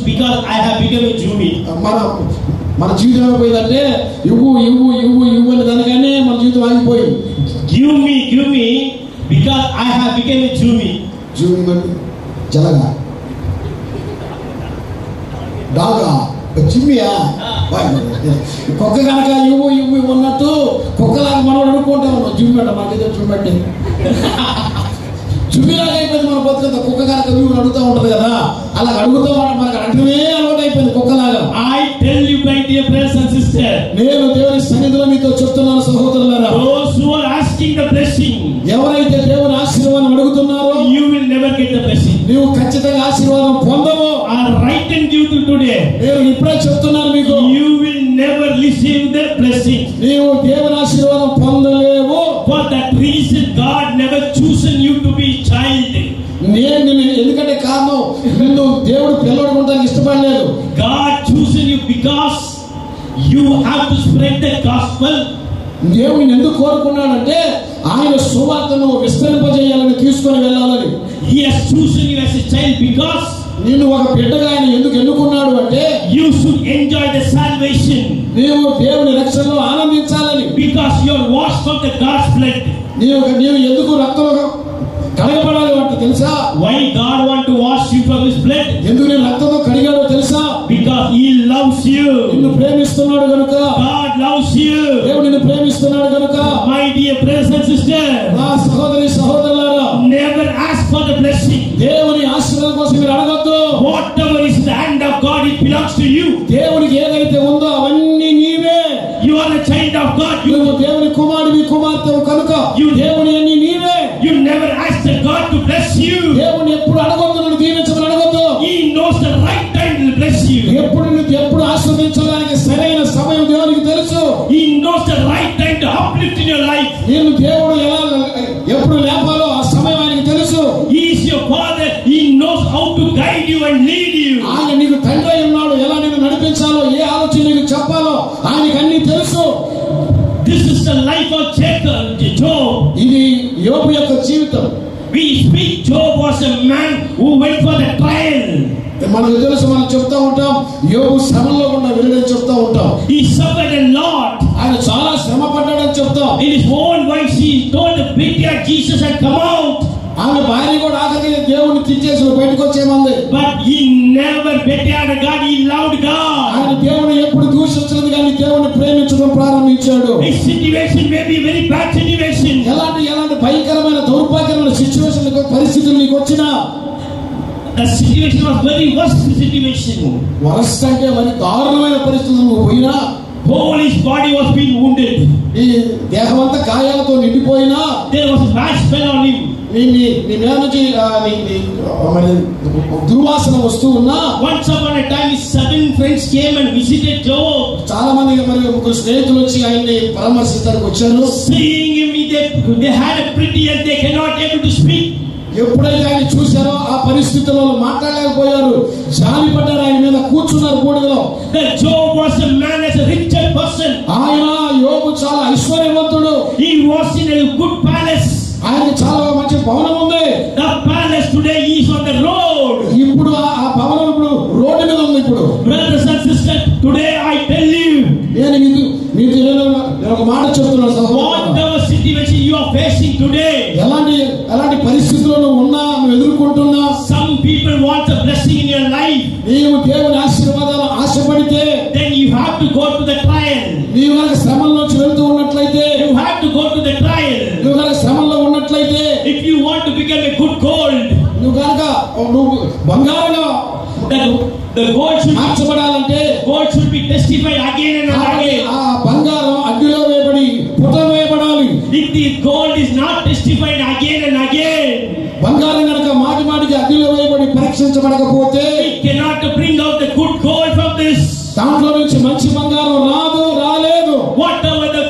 because I have become a Jew. మన జీవితం ఏమైపోయిందంటే ఇవ్వు అని దానికనే మన జీవితం ఆగిపోయింది. Give me because I have become a Jew. జలగా Daga జిమ్మియా కుక్క కనుక ఇవ్వు ఉన్నట్టు కుక్కలాగా మనం అడుక్కుంటాం. జిమ్మెట మాకైతే చూపెట్టి చుమ్మిలాగా అయిపోయింది మన బతుకంతా. కుక్క కనుక ఇవ్వు అడుగుతూ ఉంటది కదా, అలా అడుగుతూ మనకు అడగమే అలవాటు అయిపోయింది కుక్కలాగా. I tell you, my dear brothers and sisters, నేను దేవుని సన్నిధిలో మీతో చెప్తున్నాను సహోదరులారా, those who are asking the blessing, ఎవరైతే దేవుని ఆశీర్వాదం అడుగుతున్నారో you will never get the blessing. నీవు ఖచ్చితంగా ఆశీర్వాదం పొందవు. I written you to today, నేను ఇప్పుడే చెప్తున్నాను మీకు, you will never receive the blessing. నీవు దేవుని ఆశీర్వాదం పొందలేవు. For that reason God never chosen you to be child. నేను ఎందుకంటే కారణం నిన్ను దేవుడు పిల్లవాడు ఉండడానికి ఇష్టపడలేదు. God chosen you because you have to spread the gospel. దేవుడు ఎందుకు కోరుకున్నాడంటే ఆయన సువార్తను విస్తరింపజేయాలని తీసుకొని వెళ్ళాలని. He has chosen you as a child because నిన్ను ఒక బిడ్డగా ఆయన ఎందుకు ఎన్నుకున్నాడు అంటే you should enjoy the salvation. నీవు దేవుని రక్షణలో ఆనందించాలని. Because you are washed from the God's blood. నీవు ఎందుకు రక్తంలో కడగబడాలి అంటే తెలుసా? Why God want to wash you from His blood? ఎందుకు నేను రక్తంతో కడిగాడో తెలుసా? Because He loves you. నిన్ను ప్రేమిస్తున్నాడు కనుక. God loves you. దేవుడు నిన్ను ప్రేమిస్తున్నాడు కనుక. My dear brother brothers and sisters, నా సహోదరి సహోదరులారా, never ask for the blessing. దేవుని ఆశీర్వాదం కోసం మీరు అడగొద్దు. Whatever is the hand of God, it belongs to you. దేవునికి ఏదైతే ఉందో అవన్నీ నీవే. You are a child of God. నువ్వు దేవుని కుమారుడివి, కుమార్తెవు కనుక దేవుని అన్ని నీవే. You never ask the God to bless you. దేవుని ఎప్పుడు అడగొద్దు, నన్ను దీవించమని అడగొద్దు. He knows the right time to bless you. ఎప్పుడు ఆశీర్వదించడానికి సరైన సమయం దేవునికి తెలుసు. He knows the right time to uplift in your life. నేను దేవుడు ఎప్పుడు లేపాలో ఆ సమయం ఆయనకి తెలుసు. He is your father. He knows how to guide you and lead you. ఆయన నీకు తండ్రి అయి ఉన్నాడు. ఎలా నేను నడిపించాలో, ఏ ఆలోచన నీకు చెప్పాలో ఆయనకి అన్ని తెలుసు. This is the life of Job. ఇది యోబు యొక్క జీవితం. We speak Job was a man who went for the trial. మనకు తెలుసు, మనం చెప్తా ఉంటాం యోబు శ్రమలో ఉన్న వెళ్ళని చెప్తా ఉంటాం. He suffered a lot. ఆయన చాలా శ్రమ పడ్డాడని చెప్తాం. In his own voice he told the betrayer Jesus had come out. ఆమె భార్య కూడా ఆఖరికి దేవుని తిట్టేసి బయటకు వచ్చేమంది. But he never betrayed God. He loved God. ఆయన దేవుని ఎప్పుడు దూషించలేదు, కానీ దేవుని ప్రేమించడం ప్రారంభించాడు. His situation may be very bad situation. ఎలాంటి భయంకరమైన దౌర్భాగ్యమైన సిచ్యువేషన్ పరిస్థితులు నీకు వచ్చినా, the situation was very worst situation. Worst అంటే మరి దారుణమైన పరిస్థితులు నువ్వు పోయినా, whole his body was being wounded. ఈ దేహం అంతా గాయాలతో నిండిపోయినా, there was a rash fell on him. నీ మీద నుంచి మరి దుర్వాసన వస్తూ ఉన్నా, once upon a time his 7 friends came and visited Job. చాలా మంది మరి ఒక స్నేహితులు వచ్చి ఆయన్ని పరామర్శించడానికి వచ్చారు. seeing him they had a pretty and they cannot able to speak. ఎప్పుడైతే ఆయన చూశారో ఆ పరిస్థితుల్లో మాట్లాడలేకపోయారు. జాలి పడ్డారు, ఆయన మీద కూర్చున్నారు బూడిదలో. The Job was a man as a rich person. ఆయన యోబు చాలా ఐశ్వర్యవంతుడు. He was in a good palace. ఆయనకి చాలా మంచి భవనం ఉంది. The palace today is on the road. ఇప్పుడు ఆ భవనం ఇప్పుడు రోడ్డు మీద ఉంది. ఇప్పుడు brothers and sisters, today I tell you, నేను మీకు ఒక మాట చెప్తున్నాను సహోదరులారా, whatever situation you are facing today, ఎలాంటి పరిస్థితుల్లో నువ్వు ఎదుర్కొంటున్నా, some people want a blessing in your life. నీవు దేవుని ఆశీర్వాదాలు ఆశపడితే, then you have to go to the trial. నీవు కనుక శ్రమల్లోంచి వెళ్తూ ఉన్నట్లయితే, you have to go to the trial. నువ్వు కనుక శ్రమల్లో ఉన్నట్లయితే, if you want to become a good gold, నువ్వు బంగారంగా the gold should మార్చబడాలంటే, gold should be testified again and again. ఆ బంగారం అగ్నిలో వేయబడి పుటం వేయబడాలి. if the gold is not testified again and again, బంగారం కనుక మాటికి అగ్నిలో వేయబడి పరీక్షించబడకపోతే, it cannot bring out the good gold from this. దాంట్లో నుంచి మంచి బంగారం రాలేదు. whatever the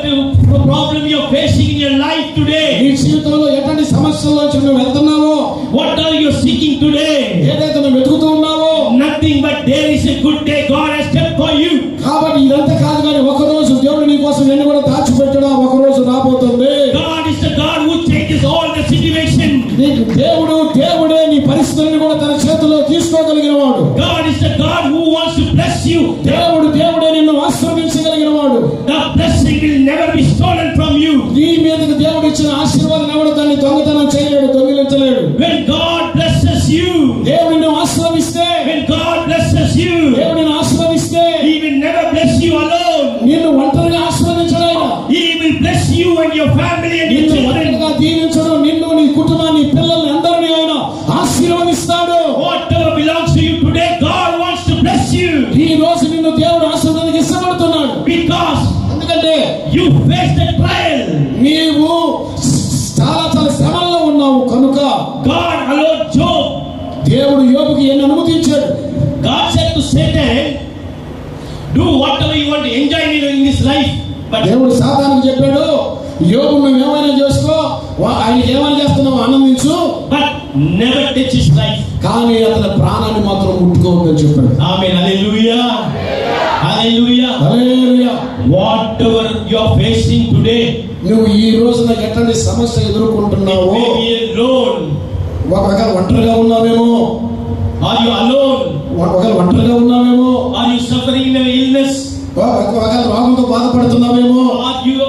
problem you are facing in your life today, నీ జీవితంలో ఎటువంటి సమస్యల్లోంచి నువ్వు వెళ్తున్నావో, what are you seeking today, ఏదైతే నువ్వు వెతుకుతూ ఉన్నావో, nothing but there is a good day God has kept for you. కాబట్టి ఇదంతా కాదు, కానీ ఒకరోజు దేవుడు నీ కోసం నిన్ను కూడా దాచిపెట్టడం ఒకరోజు రాబోతుంది. God is the God who changes all the situation. నీకు దేవుడే నీ పరిస్థితులను కూడా తన చేతిలో తీసుకోగలిగిన వాడు. God is the God who wants to bless you. దేవుడే నిన్ను ఆశీర్వదించగలిగిన వాడు. The blessing will never be stolen from you. నీ మీదకి దేవుడు ఇచ్చిన ఆశీర్వాదం ఎవడు దాన్ని దొంగతనం చేయలేడు, దొంగిలించలేడు. when God blesses you, దేవుడు నిన్ను ఆశీర్వదిస్తే, when God blesses you, దేవుడు నిన్ను ఆశీర్వదిస్తే, He will never bless you alone. నిన్ను ఒంటరిగా ఆశీర్వదించడు ఆయన. He will bless you and your family and your నిన్ను children. ఒంటరిగా దీవించడు. నిన్ను, నీ కుటుంబాన్ని, పిల్లల్ని అందరినీ ఆయన ఆశీర్వదిస్తాడు. Whatever belongs to you today, God wants to bless you. ఈ రోజు నిన్ను దేవుడు ఆశీర్వదించడానికి ఇష్టపడుతున్నాడు. Because ఎందుకంటే you face the trial. నీవు చాలా శ్రమల్లో ఉన్నావు కనుక God allowed Job. దేవుడు యోబుకి ఎన్ని అనుమతించాడు. God said to Satan, do whatever you want to enjoy in this life. But దేవుడు సాతానుకు చెప్పాడు, యోబు నువ్వు ఏమైనా చేసుకో, ఆయనకి ఏమైనా చేస్తున్నావు ఆనందించు, but never touch his life. కానీ అతని ప్రాణాన్ని మాత్రం ముట్టుకోవద్దని చెప్పాడు. Amen. Hallelujah. Hallelujah. Hallelujah. Whatever you are facing today, నువ్వు ఈ రోజున ఎట్లాంటి సమస్య ఎదుర్కొంటున్నావో, you may be alone. ఒకవేళ ఒంటరిగా ఉన్నావేమో, Are you alone? ఒకవేళ ఒంటరిగా ఉన్నావేమో, Are you suffering in an illness? ఒకవేళ రోగంతో బాధపడుతున్నావేమో, Are you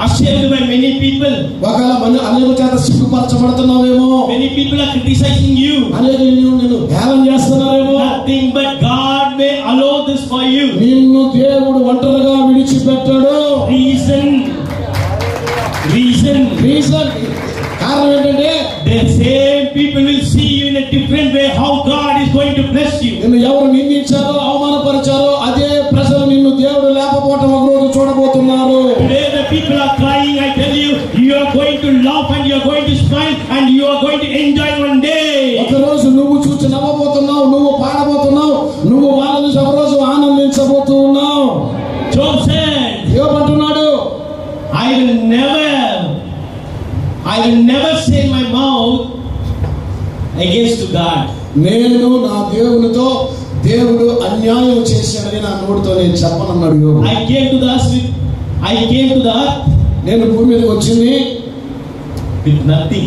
ashamed by many people? ఒకవేళ అనేక చేత సిగ్గుపరచబడుతున్నావేమో, Many people are criticizing you. అనేక నిన్ను హేళన చేస్తున్నారేమో. Nothing but God may allow this for you. నిన్ను దేవుడు ఒంటరిగా విడిచిపెట్టాడు. Reason రీజన్ కారణం ఏంటంటే the same people will see you in a different way how God is going to bless you. నిన్ను ఎవరు నిందించారో అవమానపరిచారో అదే ప్రజలు నిన్ను దేవుడు లేకపోవటం ఒక రోజు చూడబోతున్నారు. Today the people are crying. I tell you, you are going to laugh and you are going to smile and you are going to enjoy one day. ఒక రోజు నువ్వు చూసి నవ్వబోతున్నావు, నువ్వు పాడబోతున్నావు, నువ్వు వాళ్ళని ఒక రోజు ఆనందించబోతున్నావు. Job said, ఏమంటున్నాడు? I will never say my mouth against God. నేను నా దేవునితో దేవుడు అన్యాయం చేశాడని నా నోటితో నేను చెప్పనన్నాడు యోబు. I came to the earth నేను భూమి మీదకి వచ్చింది with nothing.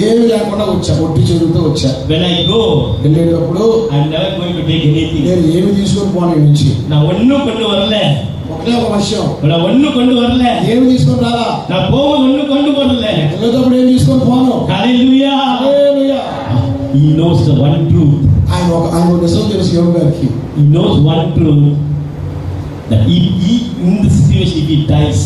ఏమి లేకుండా వచ్చా, ఒట్టి చెరువుతో వచ్చా. When I go, వెళ్ళేటప్పుడు I am never going to take anything. నేను ఏమి తీసుకొని పోను నుంచి. నా ఒన్ను కొండు వరలే. ఒకటే ఒక విషయం, నా ఒన్ను కొండు వరలే. ఏమి తీసుకొని రాలా. నా పోవ ఒన్ను కొండు వరలే. వెళ్ళేటప్పుడు ఏం తీసుకొని పోను. హల్లెలూయా. హల్లెలూయా. He knows the one truth. ఆయన నిజం తెలుసు యోబు గారికి. He knows one truth, that he in the situation if he dies,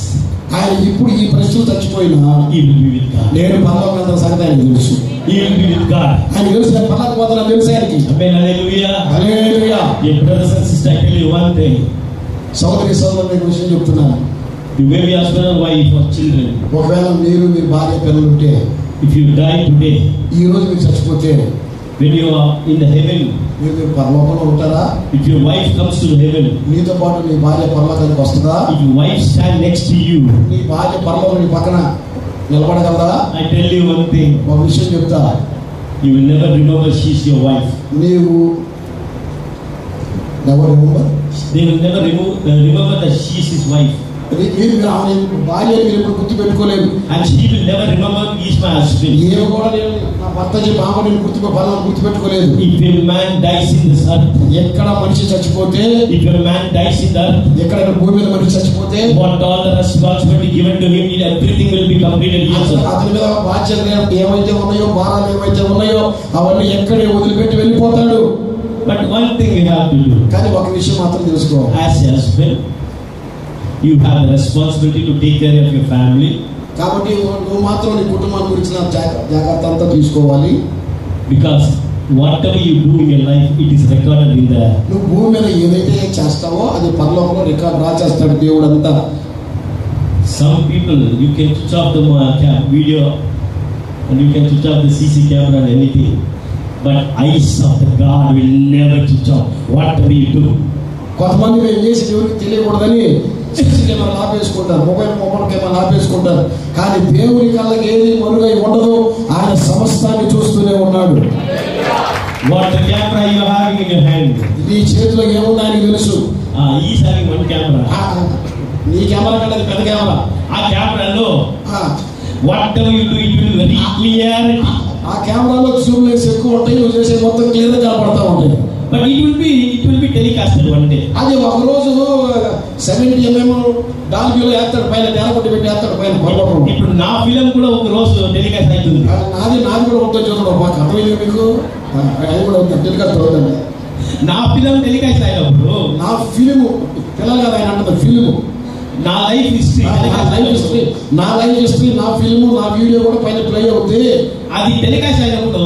ఆయన ఇప్పుడు ఈ ప్రశ్నలు చచ్చిపోయినా he will be with God. నేను పరలోకం సంగతి ఆయనకు తెలుసు. He will be with God. ఆయన తెలుసు, పరలోకం పోతాను తెలుసు ఆయనకి. Amen. Hallelujah. Hallelujah. Dear brothers and sisters, I tell you one thing. సోదరి సోదరులకు విషయం చెప్తున్నాను. You may be husband or wife or children. ఒకవేళ మీరు మీ భార్య పిల్లలు ఉంటే, If you die today, ఈ రోజు మీరు చచ్చిపోతే when you are in the heaven, మీరు పరలోకంలో ఉంటారా? if your wife comes to heaven, నీతో పాటు నీ భార్య పరలోకానికి వస్తుందా? if your wife stand next to you, నీ భార్య పరలోకం నీ పక్కన నిలబడగలదా? I tell you one thing, ఒక విషయం చెప్తా, you will never remember she is your wife. నీవు ఎవరు They will never remember that she is his wife. ఆమె భార్య మీరు ఎప్పుడు గుర్తు పెట్టుకోలేదు. And she will never remember he is my husband. ఏమి కూడా నేను నా భర్త చెప్పి ఆమె నేను గుర్తు పెట్టుకోలేదు. If a man dies in this earth, ఎక్కడ మనిషి చచ్చిపోతే, if a man dies in the earth, ఎక్కడ భూమి మీద మనిషి చచ్చిపోతే, what all the responsibility given to him, everything will be completed. అతని మీద బాధ్యతలు ఏమైతే ఉన్నాయో, భారాలు ఏమైతే ఉన్నాయో అవన్నీ ఎక్కడే వదిలిపెట్టి వెళ్ళిపోతాడు. But one thing you have to do, కానీ ఒక విషయం మాత్రం తెలుసుకో, as a husband, you have the responsibility to take care of your family. కాబట్టి నువ్వు మాత్రం నీ కుటుంబం గురించి జాగ్రత్త అంతా తీసుకోవాలి. Because whatever you do in your life, it is recorded in the. నువ్వు భూమి మీద ఏదైతే చేస్తావో అది పరలోకంలో రికార్డ్ రాచేస్తాడు దేవుడు అంతా. Some people, you can switch off the video and you can switch off the CC camera and anything, but eyes of the God will never switch off whatever you do. కొంతమంది మేము చేసి ఎవరికి తెలియకూడదని CC camera ఆపేసుకుంటారు, mobile camera ఆపేసుకుంటారు. కానీ దేవుని కళ్ళకి ఏది మరుగై ఉండదు, ఆయన సమస్తాన్ని చూస్తూనే ఉన్నాడు. What the camera you are having in your hand? నీ చేతిలో ఏముందో ఆయనకు తెలుసు. He is having one camera. నీ కెమెరా కంటే అది పెద్ద కెమెరా. ఆ కెమెరాలో whatever you do, it will be very clear. ఆ కెమెరాలో జూమ్ లెన్స్ ఎక్కువ ఉంటాయి, నువ్వు చేసే మొత్తం క్లియర్ గా కనపడతా ఉంటాయి. But it will be telecasted one day. అది ఒక రోజు 70 mm డాల్బీలో వేస్తాడు, పైన తెరకొట్టి పెట్టి వేస్తాడు పైన. ఇప్పుడు నా ఫిలిం కూడా ఒక రోజు టెలికాస్ట్ అవుతుంది. నాది కూడా ఉంటుంది చూడండి, మాకు అర్థమైంది మీకు. అది కూడా టెలికాస్ట్ అవుతుంది. నా ఫిలిం టెలికాస్ట్ అయినప్పుడు నా ఫిలిము పిల్లలు కదా ఆయన అంటుంది, ఫిలిము నా లైఫ్ హిస్టరీ, నా లైఫ్ హిస్టరీ, నా ఫిలిము, నా వీడియో కూడా పైన ప్లే అవుతుంది. అది టెలికాస్ట్ అయినప్పుడు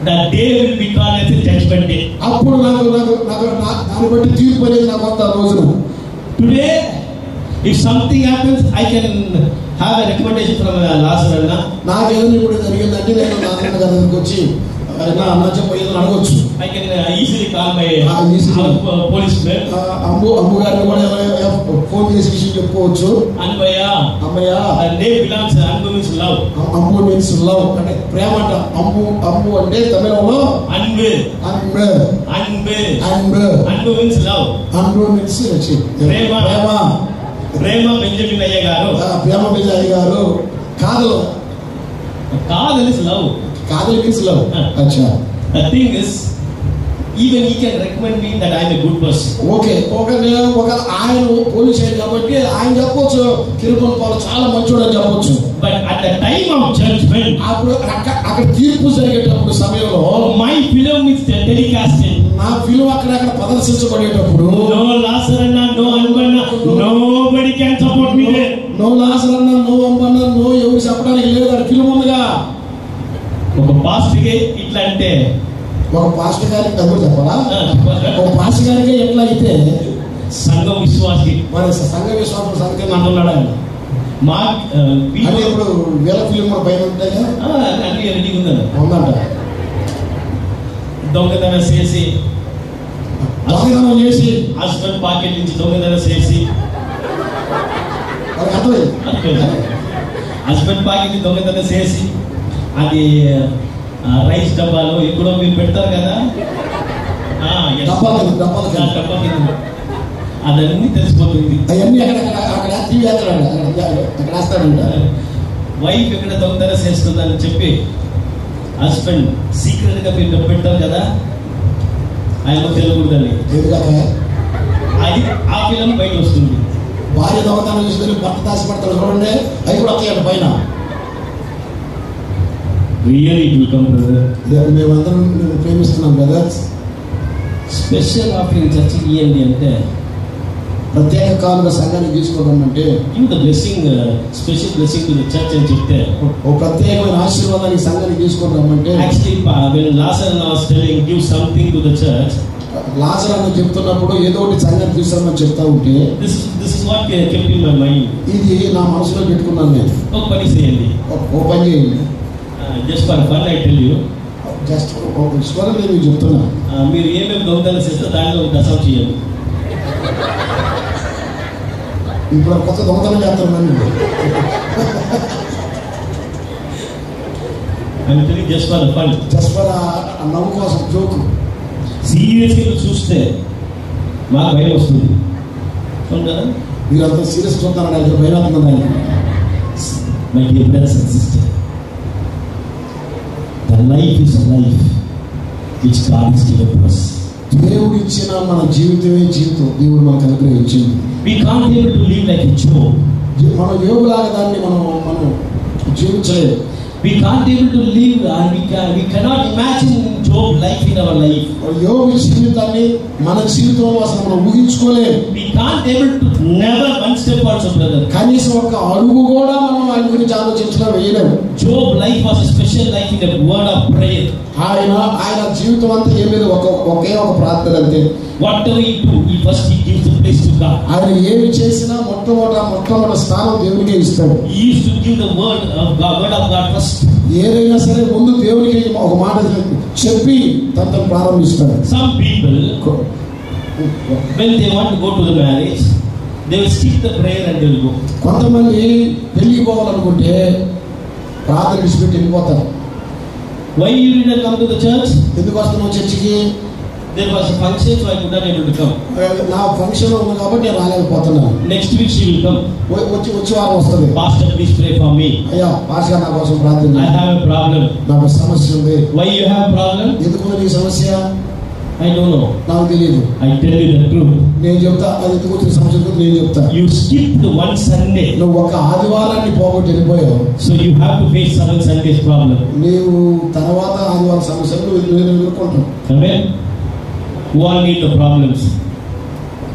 the day will be called as a judgment day. అప్పుడు నాకు దాన్ని బట్టి తీర్పు అనేది నాకు వస్తా రోజున. Today, if something happens, I can have a recommendation from Lazar Anna. నాకేదైనా ఇప్పుడు జరిగిందంటే నేను నాన్న దగ్గరికి వచ్చి అన్న చెప్పేది అడగొచ్చు. I can easily call my policeman. అమ్ము గారిని కూడా ఫోన్ చేసి విషయం చెప్పుకోవచ్చు. అన్వయ్య, అమ్మయ్య, name belongs, Anbu means love. Ammu means love, అంటే ప్రేమ అంట. అమ్ము అంటే తమిళంలో Anbu, Anbu, Anbu, Anbu, Anbu means love. Anbu means prema. ప్రేమ. ప్రేమ బెంజమిన్ అయ్య గారు, ప్రేమ బెంజమిన్ గారు. Kadhal, kadhal is love. Kadhal means love. అచ్చా. The thing is, even he can recommend me that I am a good person. Okay, ఒక ఆయన పోలీస్ అయ్యాడు కాబట్టి ఆయన చెప్పొచ్చు కిరుపన్ పాలు చాలా మంచోడు అని చెప్పొచ్చు. But at the time of judgment, అప్పుడు అక్కడ తీర్పు జరిగేటప్పుడు సమయంలో my film is telecasted. నా ఫిల్మ్ అక్కడ ప్రదర్శించబడేటప్పుడు no Lazar Anna, no Anbanna, nobody can support me there. No లాజర్ అన్నా, నో వంపన్నా, నో ఎవరు చెప్పడానికి లేదు. అది ఫిల్మ్ ఉందిగా. ఒక పాస్టర్కి ఇట్లా అంటే, ఒక పాస్టర్ గారికి ఎవరు చెప్పాలా? ఒక పాస్టర్ గారికి ఎట్లా అయితే సంఘ విశ్వాసి, మరి సంఘ విశ్వాసం సంఘం అంటున్నాడు ఆయన. మా అంటే ఇప్పుడు వేల ఫిల్మ్ కూడా పైన ఉంటాయి అన్ని రెడీ ఉందంట. దొంగతనం చేసి హస్బెండ్ పాకెట్ నుంచి దొంగతనం చేసి, హస్బెండ్ పాకెట్ నుంచి దొంగతనం చేసి, అది రైస్ డబ్బాలో ఎక్కడో మీరు పెడతారు కదా, డబ్బా కింద అదన్నీ తెలిసిపోతుంది. అవన్నీ వైఫ్ ఎక్కడ దొంగతనం చేస్తుందని చెప్పి హస్బెండ్ సీక్రెట్ గా మీరు పెట్టారు కదా, ఆయన తెలియకూడదని. అది ఆ ఫిలం బయట వస్తుంది. భార్య దొంగతనం చేసుకుని భర్త దాచిపెడతారు చూడండి, అవి కూడా వస్తాయండి పైన. మేమందరం ప్రేమిస్తున్నాం బ్రదర్స్. స్పెషల్ ఆఫరింగ్ చర్చ్ ఇవ్వండి అంటే, ప్రత్యేక కాలంలో సంఘాన్ని తీసుకోవడం అంటే blessing, special blessing to the church అని చెప్తే, ఓ ప్రత్యేకమైన ఆశీర్వాదాన్ని సంఘాన్ని తీసుకోవడం అంటే, actually when Lazarus was telling give something to the church, Lazar అని చెప్తున్నప్పుడు ఏదో ఒకటి సంఘాన్ని తీసుకోమని చెప్తా ఉంటే, this is what kept in my mind. ఇది నా మనసులో పెట్టుకున్నాను నేను. ఒక పని చేయండి, ఓ పని చేయండి. Just for fun I tell you, just స్వరం నేను చెప్తున్నా. మీరు ఏమేమి దొంగతనం చేస్తే దాంట్లో దశం చేయండి. ఇప్పుడు కొత్త దొంగతనం చేస్తున్నాను. Just for fun, just for నవ్వు కోసం, జోక్. సీరియస్గా చూస్తే మాకు భయం వస్తుంది కదా. మీరు అంత సీరియస్ చూస్తారని అయితే భయం అవుతుందని. My dear brothers and sisters, the life is a life which God has given to us. దేవుడు ఇచ్చిన మన జీవితమే జీవితం దేవుడు మనకు అనుగ్రహించింది. We can't be able to live like a Job. మన యోగులాగా దాన్ని మనం జీవించలేదు. We can't be able to live and we cannot imagine Job life in our life. యోగు జీవితాన్ని మన జీవితంలో అసలు మనం ఊహించుకోలేము. We can't be able to never one step also brother. కనీసం ఒక అడుగు కూడా మనం ఆయన గురించి ఆలోచించడం వేయలేము. Job life was a special life in the word of prayer. ఆయన జీవితం అంతా ఏం లేదు, ఒకే ఒక ప్రార్థన అంతే. Whatever he do, he first gives the place to God. ఆయన ఏమి చేసినా మొట్టమొదటి స్థానం దేవునికే ఇస్తాడు. He used to give the word of God first. ఏదైనా సరే ముందు దేవునికి ఒక మాట చెప్పి తనతో ప్రారంభిస్తాడు. Some people when they want to go to the marriage, they will skip the prayer and they will go. కొంతమంది పెళ్లికి పోవాలనుకుంటే ప్రార్థన విడిచిపెట్టి వెళ్ళిపోతారు. Why you didn't come to the church? ఎందుకు వస్తున్నావు చర్చికి? There was a function, so I could not able to come. నా function ఉంది కాబట్టి నేను రాలేకపోతున్నాను. Next week she will come. వచ్చి వారం వస్తుంది. Pastor, please pray for me. అయ్యా పాస్టర్ నా కోసం ప్రార్థన చేయండి. I have a problem. నాకు సమస్య ఉంది. Why you have a problem? ఎందుకు నీ సమస్య? I don't know. నాకు తెలియదు. I tell you the truth. నేను చెప్తా, అది ఎందుకు వచ్చిన సమస్య నేను చెప్తా. You skipped one Sunday. నువ్వు ఒక ఆదివారాన్ని పోగొట్టి వెళ్ళిపోయావు. So you have to face 7 Sundays problem. నీవు తర్వాత ఆదివారం సమస్యలు ఎదుర్కొంటావు. Amen. Who all need the problems?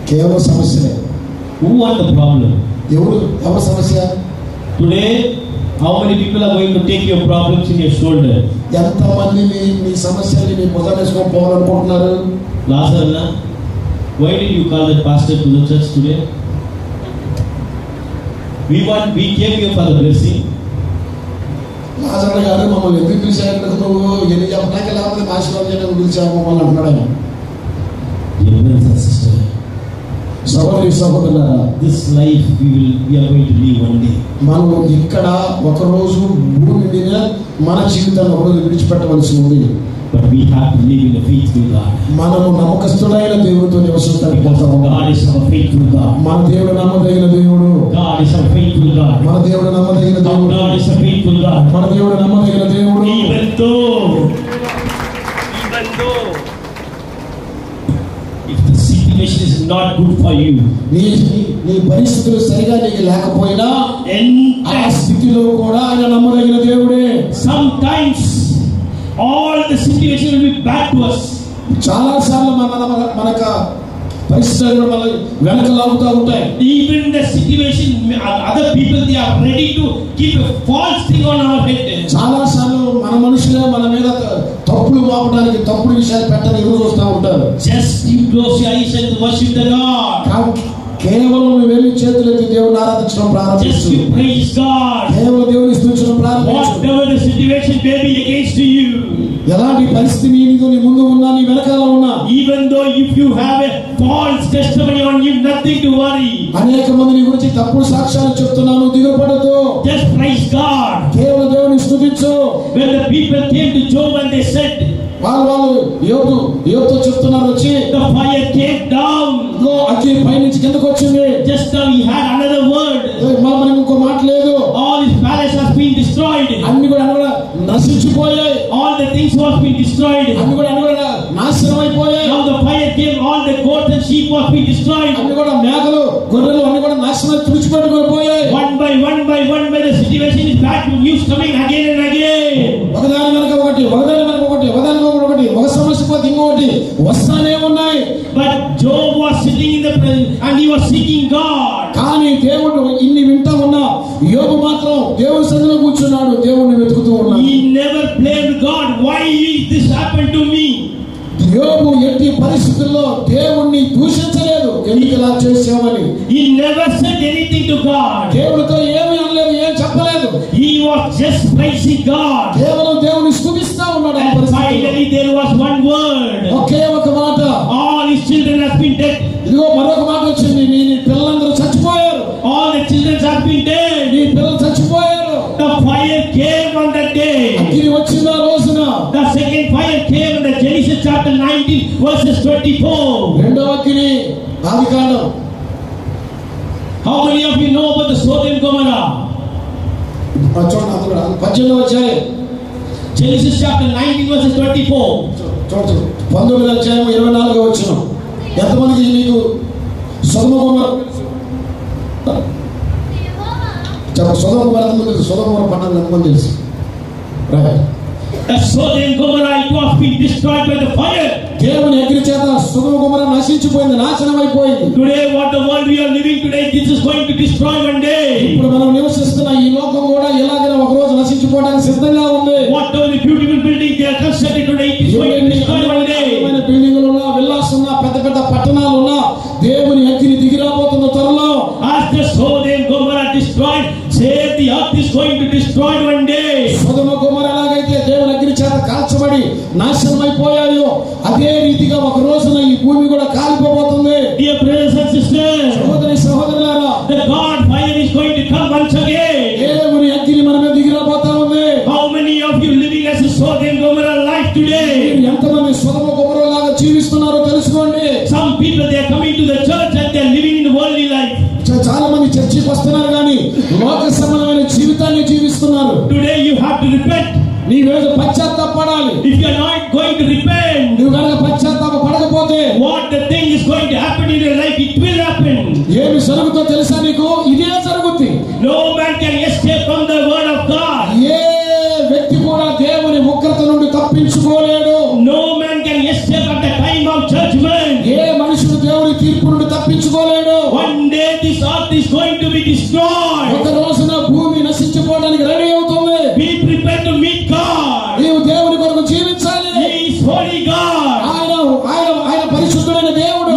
కేవలం సమస్యలే. Who want the problem? ఎవరి సమస్య? Today, how many people are going to take your problems in your shoulder? ఎంతమంది మీ సమస్యల్ని మీ భుజాన వేసుకొని పోవాలనుకుంటున్నారు? Lazarus, why did you call that pastor to the church today? We came here for the blessing. లాజరు గారు మమ్మల్ని ఎందుకు పిలిచారు? నువ్వు ఎన్ని చెప్పడానికి లేకపోతే ఆశీర్వాదం చేయడానికి పిలిచావు మమ్మల్ని అంటున్నాడు ఆయన. సహోదరి సహోదరులారా, this life we are going to live one day. మనం ఇక్కడ ఒక రోజు భూమి మీద మన జీవితాన్ని ఒకరోజు విడిచిపెట్టవలసి ఉంది. But we have to live in a faithful God. మనము నమ్మకస్తుడైన దేవుడితో నివసించడానికి పోతాము. God is a faithful God. మన దేవుడు నమ్మదగిన దేవుడు. God is a faithful God. మన దేవుడు నమ్మదగిన దేవుడు. God is a faithful God. మన దేవుడు నమ్మదగిన దేవుడు. Even though if the situation is not good for you, నీ పరిస్థితులు సరిగా నీకు లేకపోయినా ఆ స్థితిలో కూడా ఆయన నమ్మదగిన దేవుడే. Sometimes all the situation will be bad to us. చాలా సార్లు మనకు పరిస్థితులు మనల్ని వెనక లాగుతూ ఉంటాయి. Even the situation, other people, they are ready to keep a false thing on our head. చాలా సార్లు మన మనుషులే మన మీద తప్పులు మాపడానికి తప్పుడు విషయాలు పెట్టని ఎదురు చూస్తూ ఉంటారు. Just you close your eyes and worship the Lord. కేవలం నువ్వు వెళ్ళి చేతులెత్తి దేవుని ఆరాధించడం ప్రారంభించు. Just you praise God. కేవలం దేవుని స్తుతించడం ప్రారంభించు. Whatever the situation may be against you, ఎలాంటి పరిస్థితి నీ ముందు ఉన్నా నీ వెనకాల ఉన్నా, even though if you have a false testimony on you, nothing to worry. అనేక మంది నీ గురించి తప్పుడు సాక్ష్యాలు చెప్తున్నాను, దిగులు పడొద్దు. Just praise God. కేవలం దేవుని స్తుతించు. When the people came to Job and they said, వాళ్ళు యోబుతో చెప్తున్నారు, వచ్చి the fire came down. అగ్ని పైనుంచి కిందకు వచ్చింది. Just now he had another word. మనం ఇంకో మాట లేదు. All his palace has been destroyed. అన్ని కూడా నశించిపోయాయి. All the things was been destroyed. అన్ని కూడా నాశనం అయిపోయాయి. Now the fire came, all the goats and sheep was been destroyed. అన్ని కూడా మేకలు గొర్రెలు అన్ని కూడా నాశనం తుడిచిపెట్టుకొని పోయాయి. One by the situation is bad news coming again and again. ఒకదాని వెనక ఒకటి ఒక సమస్య పోతే ఇంకొకటి వస్తానే ఉన్నాయి. But Job was sitting in the presence and he was seeking God. కానీ దేవుడు ఇన్ని వింటా ఉన్నా యోబు మాత్రం దేవుని సన్నిధిలో కూర్చున్నాడు, దేవుణ్ణి వెతుకుతూ ఉన్నాడు. He never blamed God. Why this happened to me? యోబు ఎట్టి పరిస్థితుల్లో దేవుణ్ణి దూషించలేదు, ఎందుకు ఇలా చేసావని. He never said anything to God. దేవుడితో ఏమీ అనలేదు, ఏం చెప్పలేదు. He was just praising God. కేవలం దేవుని స్తుతిస్తా ఉన్నాడు. And finally there was one word. ఒకే ఒక మాట, all his children have been dead. ఇదిగో మరొక మాట వచ్చింది, నీ పిల్లలందరూ చచ్చిపోయారు. All the children have been dead. నీ పిల్లలు చచ్చిపోయారు. The fire came on that day. అగ్ని వచ్చిన రోజున. The second fire came in the Genesis chapter 19 verses 24. రెండవ అగ్ని ఆదికాండం. How many of you know about the Sodom and Gomorrah? చూడండి, అది కూడా 18వ అధ్యాయం. Genesis chapter 19 verses 24. చూడండి, 19వ అధ్యాయం 24వ వచనం. ఎంతమందికి మీకు సొదొమ గొమొర్రా సొదొమ గొమొర్రా తెలుసు? సొదొమ గొమొర్రా పట్టణం ఎంతమంది తెలుసు? Right. The Sodom and Gomorrah, it was being destroyed by the fire. దేవుని అగ్ని చేత సొదొమ గొమొర్రా నశించిపోయింది, నాశనం అయిపోయింది. Today what the world we are living today, this is going to destroy one day. ఇప్పుడు మనం నివసిస్తున్న ఈ లోకం కూడా ఎలాగైనా ఒక రోజు నశించిపోవడానికి సిద్ధంగా ఉంది. Whatever the beautiful building they are constructed today, it is going to destroy one day. బిల్డింగులు ఉన్నా, విల్లాస్ ఉన్నా, పెద్ద పెద్ద పట్టణాలు ఉన్నా, దేవుని అగ్ని దిగి రాబోతున్న త్వరలో. As the Sodom and Gomorrah destroyed, say the earth is going to destroy one day. సొదొమ గొమొర్రా ఎలాగైతే దేవుని అగ్ని చేత కాల్చబడి నాశనం అయిపోయాయో, అదే రీతిగా ఒక రోజున ఈ భూమి కూడా కాలిపోబోతుంది. Dear brothers and sisters, సహోదరులారా, the God fire is going to come once again. దేవుని అగ్ని మన మీద దిగి రాబోతా ఉంది. How many of you living as a Sodom and Gomorrah life today? ఎంతమంది సొదొమ గొమొర్రా లాగా జీవిస్తున్నారో తెలుసుకోండి. Some people they are coming to the church and they are living in the worldly life. చాలా మంది చర్చికి వస్తున్నారు కానీ లోక సంబంధమైన జీవితాన్ని జీవిస్తున్నారు. Today you have to repent. నీ మీద పశ్చాత్తాపడాలి. If you are not going to repent, నువ్వు కనుక పశ్చాత్తాప పడకపోతే what the thing is going to happen in your life, it will happen. ఏమి జరుగుతుందో తెలుసా నీకు? ఇదే జరుగుతుంది. No man can escape from the word of God. ఏ వ్యక్తి కూడా దేవుని ఉగ్రత నుండి తప్పించుకోలేడు. No man can escape at the time of judgment. ఏ మనుషుడు దేవుని తీర్పు నుండి తప్పించుకోలేడు. One day this earth is going to be destroyed. ఒక రోజున భూమి నశించిపోవడానికి రెడీ అవుతుంది. Be prepared to meet God. నీవు దేవుని కొరకు జీవించాలి. He is holy God. ఆయన పరిశుద్ధుడైన దేవుడు.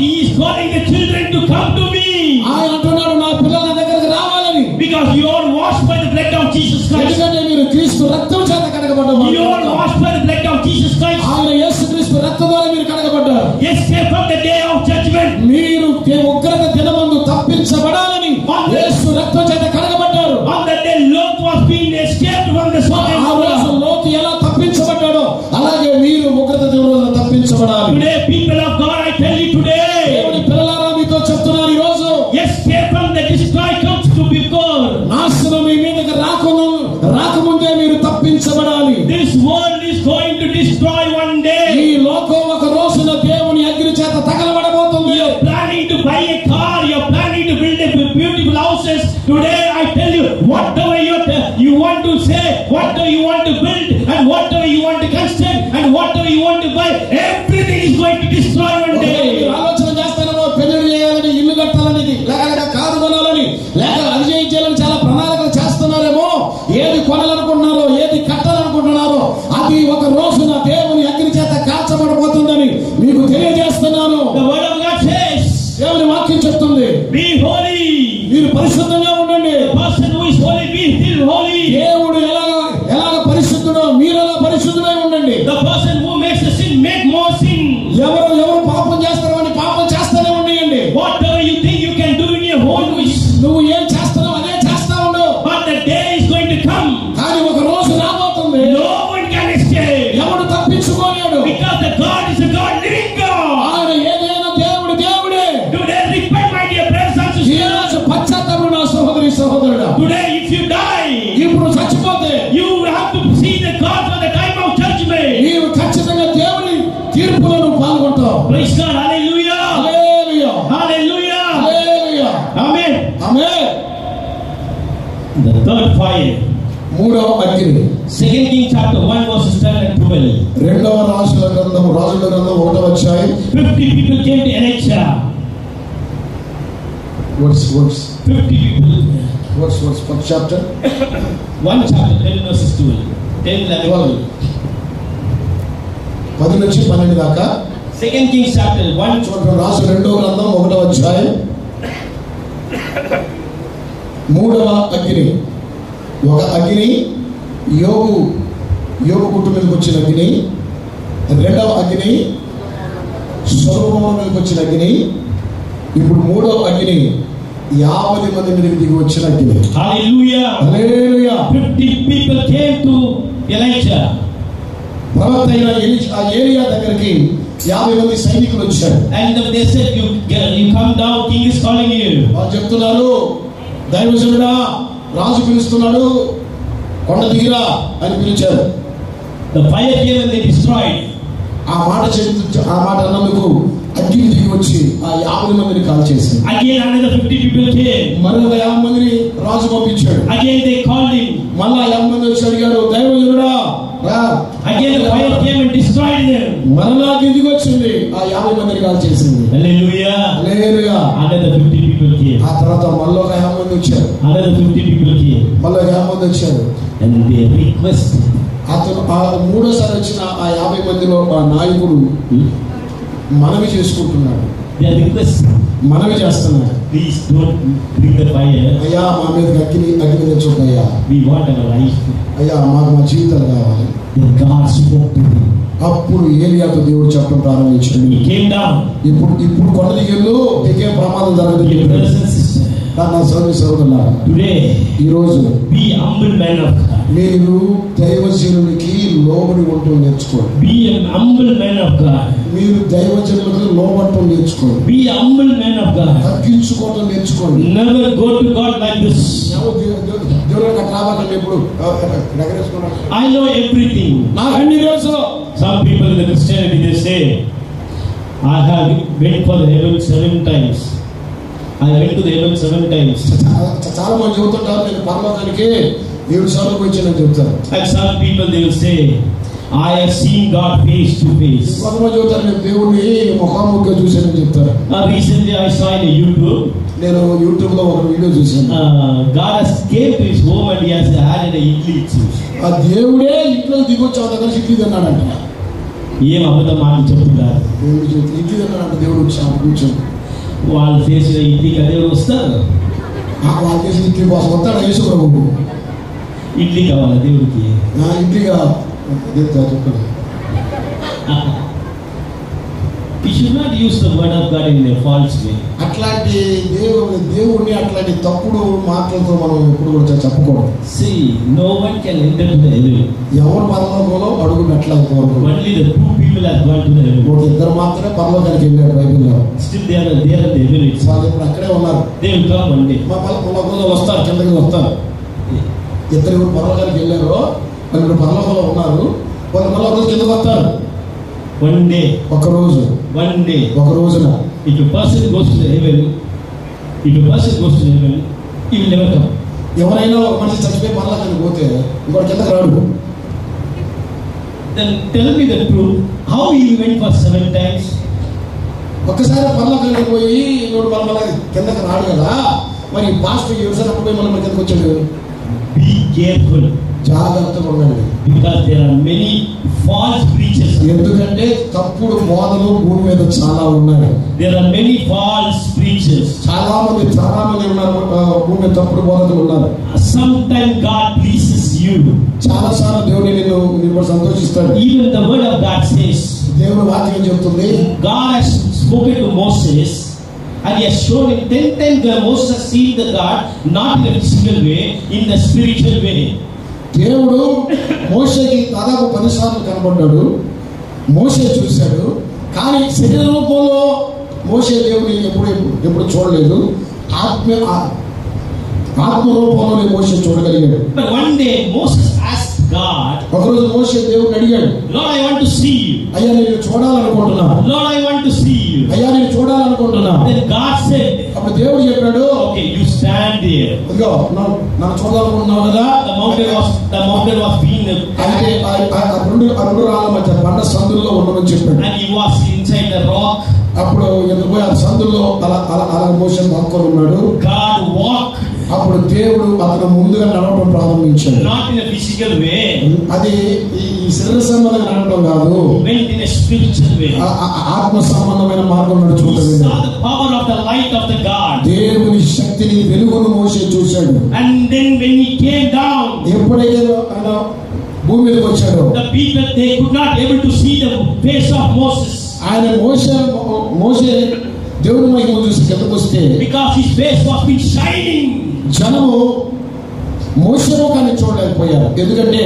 He is calling the children to come to me. ఆయన అంటున్నాడు, నా పిల్లల దగ్గరికి రావాలని. Because you are washed by the blood of Jesus Christ. ఎందుకంటే మీరు క్రీస్తు రక్తం చేత కడగబడ్డారు. You are washed by the blood of Jesus Christ. ఆయన యేసుక్రీస్తు రక్తం ద్వారా మీరు కడగబడ్డారు. Escape from the day of judgment. మీరు ఉగ్రత దినమందు తప్పించబడాలని యేసు రక్తం చేత కడగబడ్డారు. On that day Lot was being escaped from the Sodom and Gomorrah. లోతు ఎలా తప్పించబడ్డాడో అలాగే మీరు ఉగ్రత దినమందు తప్పించబడాలి. Today people of God, I tell you today, దేవుని పిల్లలారా మీతో చెప్తున్నాను, ఈ రోజు escape from the destroy comes to before. నాశనం మీ మీదకి రాకముందే మీరు తప్పించబడాలి. This world is going to destroy one day. ఈ లోకం ఒక రోజున దేవుని అగ్ని చేత తగలబడబోతుంది. You are planning to buy a car, you are planning to build a beautiful houses. Today I tell you, whatever you want to say, whatever you want to build, and whatever you want to construct, and whatever you want to buy, everything is going to destroy one day. ఆలోచన కొనాలనుకుంటున్నారో, ఏది కట్టాలనుకుంటున్నారో అది ఒక రోజున దేవుని అగ్ని చేత కాల్చబడబోతుందని మీకు తెలియజేస్తున్నాను. The word of God says, దేవుని వాక్యం చెప్తుంది, be holy. మీరు పరిశుద్ధంగా ఉండండి. The person who is holy, be still holy. దేవుడు ఎలాగ పరిశుద్ధుడో మీరు అలా పరిశుద్ధులై ఉండండి. The person who makes a sin, make more sin. ఎవరు పాపం చేస్తారో అని పాపం చేస్తూనే ఉండండి. Whatever you think you can do in your own wish, నువ్వు ఏం చేస్తున్నావు అదే చేస్తా ఉండు. but the day is going to come. కానీ ఒక రోజు రాబోతుంది, No one can escape. ఎవడు తప్పించుకోలేడు. Because the God is a God, living God. ఆయన ఏదైనా దేవుడే. Today, repent, my dear brothers and ఈ sisters. రోజు పశ్చాత్తాపం నా సహోదరి సహోదరుడా. Today, if you die, ఇప్పుడు చచ్చిపోతే you have to see the God for the time of judgment. నీవు ఖచ్చితంగా దేవుని తీర్పులో పాల్గొంటావు. Praise God, hallelujah. Hallelujah, Hallelujah. Hallelujah, Amen. Amen. The third fire. మూడవ అగ్ని. 2 Kings chapter 1 verses 10 and 12. రెండవ రాజుల గ్రంథం 1వ అధ్యాయం. 50 people came to Elisha. Words. 50 people. Words. First chapter. 1 chapter 10 verses 12. 10, 11, 12. 10 నుంచి 12 దాకా. 2 Kings chapter 1. చూడండి, రాజుల రెండవ గ్రంథం 1వ అధ్యాయం. మూడవ అగ్ని. ఒక అగ్ని యోగు కుటుంబం మీదకి వచ్చిన అగ్ని. రెండవ అగ్ని సొలొమోను మీదకి వచ్చిన అగ్ని. ఇప్పుడు మూడవ అగ్ని 50 మంది మీదకి దిగి వచ్చిన అగ్ని. Hallelujah. Hallelujah. 50 people came to Elijah. ప్రవక్త అయిన ఏలియా దగ్గరికి 50 మంది సైనికులు వచ్చారు. And they said, you come down, king is calling you. వాళ్ళు చెప్తున్నారు, దైవజనుడా రాజు పిలుస్తున్నాడు, కొండ దిగిరా అని పిలిచారు. The fire came and they destroyed. ఆ మాట అన్నందుకు అగ్ని దిగి వచ్చి ఆ 50 మందిని కాల్ చేసింది. Again another 50 people came. మరొక 50 మందిని రాజు పంపించాడు. Again they called him. మళ్ళా 50 మంది వచ్చి అడిగారు, దైవజనుడా రా. Again the fire came and destroyed them. మరలా దిగి వచ్చింది, ఆ 50 మందిని కాల్ చేసింది. Hallelujah. హల్లెలూయా. Another 50 people came. ఆ తర్వాత మళ్ళీ ఒక 50 మంది వచ్చారు. Another 50 people came. మళ్ళీ 50 మంది వచ్చారు. And they requested. అతను మూడోసారి వచ్చిన ఆ 50 మందిలో ఆ నాయకుడు మనవి చేసుకుంటున్నాడు. They requested. మనవి చేస్తున్నాడు, Please don't bring the fire. అయ్యా మా మీద అగ్ని తెచ్చుకయ్యా. We want our life. అయ్యా మాకు మా జీవితాలు కావాలి. Then God spoke to him. అప్పుడు ఏలియాతో దేవుడు చెప్పడం ప్రారంభించాడు. He came down. ఇప్పుడు కొండ దిగెళ్ళు, నీకేం ప్రమాదం జరగదు. Brothers and sisters, నా సోదరులారా, today ఈ రోజు be humble man of God. మీరు దైవజనునికి లోబడి ఉంటూ నేర్చుకోండి. Be a humble man of God. మీరు దైవజనులకు లోబడటం నేర్చుకోండి. Be a humble man of God. తగ్గించుకోవటం నేర్చుకోండి. Never go to God like this. దేవుడు రావాలని ఎప్పుడు ఎగరేసుకున్నాడు. I know everything. నాకు అన్ని తెలుసు. Some people in the Christianity they say, I have went for the heaven 7 times. I went to the heaven 7 times. చాలా మంది చెబుతుంటారు, నేను పరలోకానికి 7 సార్లు వచ్చానని చెప్తారు. And some people they will say, I have seen God face to face. కొంతమంది చెబుతారు, నేను దేవుడిని ముఖాముఖిగా చూశానని చెప్తారు. Recently I saw in YouTube. నేను యూట్యూబ్ లో ఒక వీడియో చూశాను. God has came to his home and he has had an idli. ఆ దేవుడే ఇంట్లో దిగొచ్చి దగ్గర ఇడ్లీ తిన్నాడంట. ఏం అబద్ధం మాటలు చెప్తున్నారు. ఇడ్లీ తిన్నాడంట దేవుడు వచ్చి కూర్చొని. వాళ్ళు చేసిన ఇడ్లీకి దేవుడు వస్తారు. వాళ్ళు చేసిన ఇడ్లీ కోసం వస్తాడు యేసు ప్రభువు. ఇడ్లీ కావాలా దేవుడికి? ఇడ్లీగా చెప్పండి. We should not use the word of God in a false way. అట్లాంటి దేవుడిని అట్లాంటి తప్పుడు మాటలతో మనం ఎప్పుడు కూడా చెప్పకూడదు. See, no one can enter to the heaven. ఎవరు పరలోకంలో అడుగుని అట్లా Only the 2 people have gone to the heaven. ఒక ఇద్దరు మాత్రమే పరలోకానికి వెళ్ళారు బైబిల్లో. Still they are there at the heaven itself. వాళ్ళు ఇప్పుడు అక్కడే ఉన్నారు. They will come one day. మా పరలోకంలో వస్తారు, కిందకి వస్తారు. ఇద్దరు పరలోకానికి వెళ్ళారు, వాళ్ళు ఇప్పుడు పరలోకంలో ఉన్నారు. వాళ్ళు మళ్ళీ రోజు కిందకి వస్తారు. One day. ఒక రోజు. One day. ఒక రోజున. If a person goes to the heaven, he will never come. ఎవరైనా ఒక మనిషి చచ్చిపోయి పరలోకానికి పోతే ఇంకోటి కిందకి రాడు. Then tell me the truth. How he went for 7 times? ఒక్కసారి పరలోకానికి పోయి మళ్ళీ కిందకి రాడు కదా. మరి పాస్టర్ ఎవరిసారి పోయి మళ్ళీ కిందకి వచ్చాడు. Be careful. జాగ్రత్తగా ఉండండి. Because there are many false preachers. ఎందుకంటే తప్పుడు బోధలు భూమి మీద చాలా ఉన్నాయి. There are many false preachers. చాలా మంది ఉన్నారు, భూమి మీద తప్పుడు బోధకులు ఉన్నారు. Sometimes God pleases you. చాలా సార్లు దేవుడు నిన్ను సంతోషిస్తాడు. Even the word of God says, దేవుని వాక్యం చెప్తుంది, God has spoken to Moses and he has shown him 10 times that Moses has seen the God not in a physical way, in the spiritual way. దేవుడు మోషేకి దాదాపు 10 సార్లు కనబడ్డాడు. మోషే చూశాడు, కానీ శరీర రూపంలో మోషే దేవుని ఎప్పుడు చూడలేదు. ఆత్మ రూపంలోనే మోషే చూడగలిగాడు. But one day Moses asked God, ఒకరోజు మోషే దేవుని అడిగాడు, Lord, I want to see you. అయ్యా నేను చూడాలనుకుంటున్నా. Lord, I want to see you. అయ్యా నేను చూడాలనుకుంటున్నా. Then God said, అప్పుడు దేవుడు చెప్పాడు, okay, you stand there. ఇదిగో నన్ను చూడాలనుకుంటున్నావు కదా. The mountain was being అయితే రెండు రాళ్ళ మధ్య బండ సందుల్లో ఉండమని చెప్పాడు. and he was inside the rock. అప్పుడు ఎందుకు ఆ సందుల్లో అలా మోషే దాక్కొని ఉన్నాడు. God walked. అప్పుడు దేవుడు అతను ముందుగా నడవడం ప్రారంభించాడు. Not in a physical way. అది ఈ శరీర సంబంధంగా నడవడం కాదు, went in a spiritual way. ఆత్మ సంబంధమైన మార్గం నడుచుకుంటూ He saw the power of the light of the God. దేవుని శక్తిని వెలుగును మోషే చూశాడు. And then when he came down, ఎప్పుడైతే ఆయన భూమి మీదకి వచ్చాడో, the people, they could not able to see the face of Moses. ఆయన మోషే దేవుని మహిమ చూసి కిందకు వస్తే, because his face was been shining. జనము మోషే ముఖాన్ని చూడలేకపోయారు, ఎందుకంటే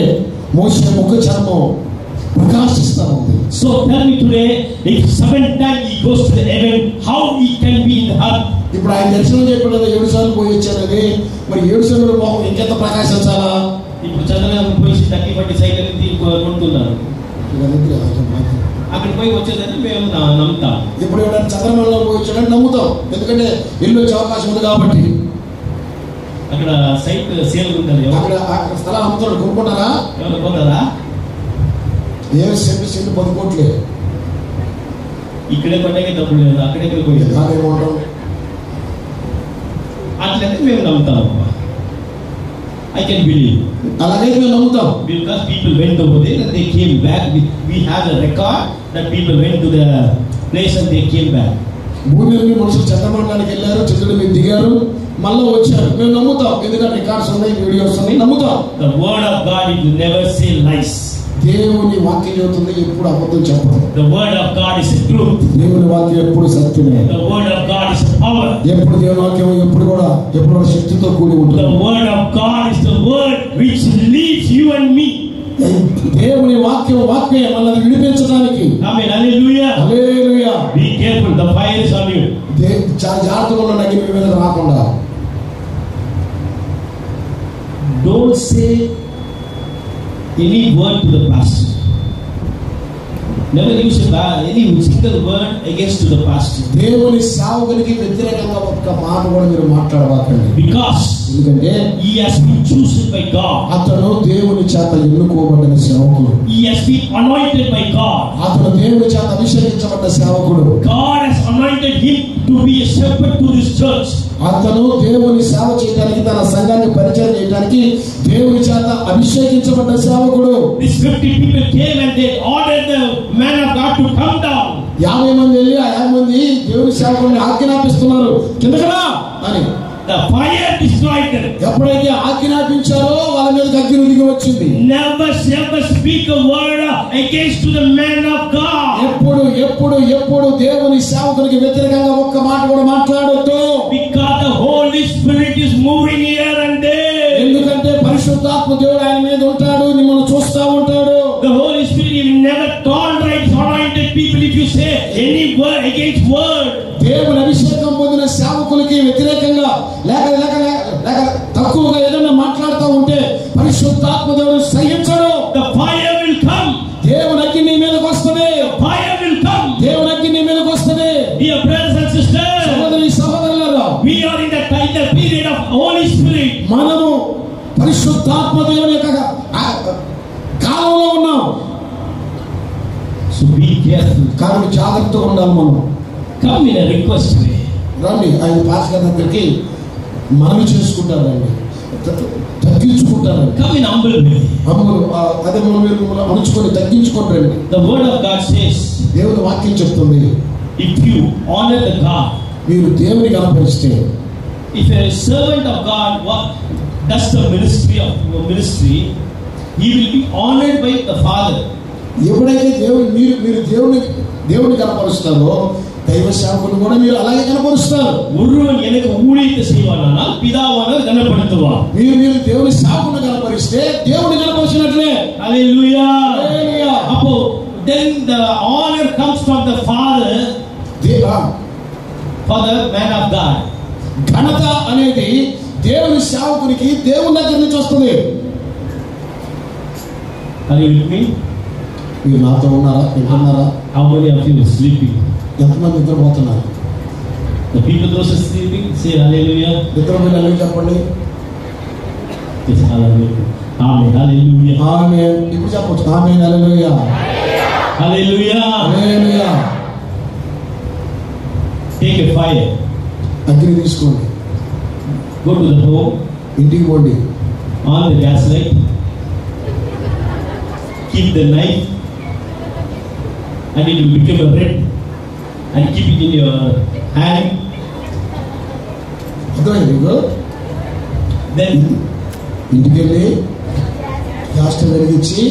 మోషే ముఖ చర్మం ప్రకాశిస్తా ఉంది. So tell me today, if 7 times he goes to the heaven, how he can be in the earth? ఇప్పుడు ఆయన దర్శనం చెప్పాడు 7 సార్లు పోయి వచ్చారని, మరి 7 సార్లు మొహం ఇంకెంత ప్రకాశించాలా? ఇప్పుడు చంద్రబాబు పోయి 30 సైకిల్ కొడుతున్నారు, అక్కడ పోయి వచ్చేదని మేము నమ్ముతాం. ఇప్పుడు ఎవరైనా చంద్రమండలం పోయి వచ్చాడని నమ్ముతాం, ఎందుకంటే ఇల్లు వచ్చే అవకాశం ఉంది కాబట్టి. అక్కడ సైట్ సేల్ ఉంటుంది, అక్కడ స్థలం అమ్ముతాడు, కొనుక్కుంటారా? ఎవరు పోతారా? ఏ సెంటు 10 కోట్లే. ఇక్కడే పడ్డాకే తప్పుడు లేదు, అక్కడే పోయేది. అట్లయితే మేము నమ్ముతాం. I can believe. అలాగైతే మేము నమ్ముతాం. Because people went over there and they came back. We have a record that people went to the place and they came back. భూమి మీద మనుషులు చంద్రమండలానికి వెళ్ళారు, చంద్రుడి మీద దిగారు, మళ్ళీ వచ్చారు. మేము నమ్ముతాం, ఎందుకంటే రికార్డ్స్ ఉన్నాయి, వీడియోస్ ఉన్నాయి, నమ్ముతాం. The word of God, it will never say lies. దేవుని వాక్యం చెబుతుంది, ఎప్పుడు అబద్ధం చెప్పదు. The word of God is truth. దేవుని వాక్యం ఎప్పుడు సత్యమే. The word of God is power. ఎప్పుడు దేవుని వాక్యం ఎప్పుడు కూడా శక్తితో కూడి ఉంటుంది. The word of God is the word which leads you and me. దేవుని వాక్యమే మనల్ని విడిపించడానికి. ఆమేన్. హల్లెలూయా. హల్లెలూయా. Be careful, the fire is on you. చాలా జాగ్రత్తగా ఉండండి, మీ మీద రాకుండా. Don't say any word to the pastor. Never use any single word against to the pastor. దేవుని సేవకునికి వ్యతిరేకంగా ఒక్క మాట కూడా మీరు మాట్లాడబాకండి. Because ఎందుకంటే he has been chosen by God. అతను దేవుని చేత ఎన్నుకోబడిన సేవకుడు. He has been anointed by God. అతను దేవుని చేత అభిషేకించబడ్డ సేవకుడు. God has anointed him to be a shepherd to this church. అతను దేవుని సేవ చేయడానికి, తన సంఘాన్ని పరిచయం చేయడానికి దేవుని చేత అభిషేకించబడ్డ సేవకుడు. These 50 people came and they ordered the man of God to come down. 50 మంది వెళ్ళి 50 మంది దేవుని సేవకుడిని ఆజ్ఞాపిస్తున్నారు, కిందకి రా అని. The fire destroyed them. ఎప్పుడైతే ఆజ్ఞాపించారో వాళ్ళ మీద అగ్ని దిగి వచ్చింది. Never speak a word against to the man of God. ఎప్పుడు దేవుని సేవకునికి వ్యతిరేకంగా ఒక్క మాట కూడా మాట్లాడొద్దు. Because the Holy Spirit is moving here and there. ఎందుకంటే పరిశుద్ధాత్మ దేవుడు ఆయన మీద ఉంటాడు, మిమ్మల్ని చూస్తా ఉంటాడు. The Holy Spirit will never tolerate anointed people if you say any word against word. దేవుని అభిషేకం పొందిన సేవకులకి వ్యతిరేకంగా లేక తక్కువగా ఏదైనా మాట్లాడుతూ ఉంటే పరిశుద్ధాత్మ దేవుడు సహించడు. The fire will come. దేవుని అగ్ని నీ మీదకి వస్తది. Fire will come. దేవుని అగ్ని నీ మీదకి వస్తది. Dear brothers and sisters, సహోదరులారా, we are in the period of Holy Spirit. మనము పరిశుద్ధాత్మ దేవుని యొక్క కాలంలో ఉన్నాం. So be careful. కాబట్టి జాగ్రత్తగా ఉండాలి. మనం come in a request way. రండి, ఆయన పాస్టర్ దగ్గరికి మనవి చేసుకుంటారండి. 30 తగ్గించుకుంటారు. Come in humble way. అదే మీరు అణుచుకొని తగ్గించుకుంటారు. The word of God says, దేవుని వాక్యం చెప్తుంది, if you honor the God, మీరు దేవుని కనపరిస్తే, if a servant of God does the ministry, he will be honored by the Father. ఎప్పుడైతే మీరు దేవుని కనపరుస్తారో దైవ సేవకులు కూడా మీరు అలాగే కనపరుస్తారు. ஒருவன் எனக்கு ஊழியத்தை செய்வானால் பிதாவானவர் கனப்படுத்துவார். మీరు దేవుని సేవకుని కనపరిస్తే దేవుని కనపరిచినట్లే. హల్లెలూయా. అపో then the honor comes from the Father for the man of God. ఘనత అనేది దేవుని సేవకునికి దేవుని దగ్గర నుంచి వస్తుంది. Are you with me? మీరు నాతో ఉన్నారా? వింటున్నారా? How many of you sleeping? ఎంతమంది నిద్రపోతున్నారు? The people those are sleeping say hallelujah. నిద్రపోయిన చెప్పండి. Yes, hallelujah. Amen. Hallelujah. Amen. ఇప్పుడు చెప్పొచ్చు. Amen. Hallelujah. Hallelujah. Hallelujah. Take a fire. అగ్ని తీసుకోండి. Go to the home. ఇంటికి పోండి. On the gas light. Keep the knife and it will become a red and keep it in your hand. Then ఇంటికి వెళ్ళి gas వెలిగించి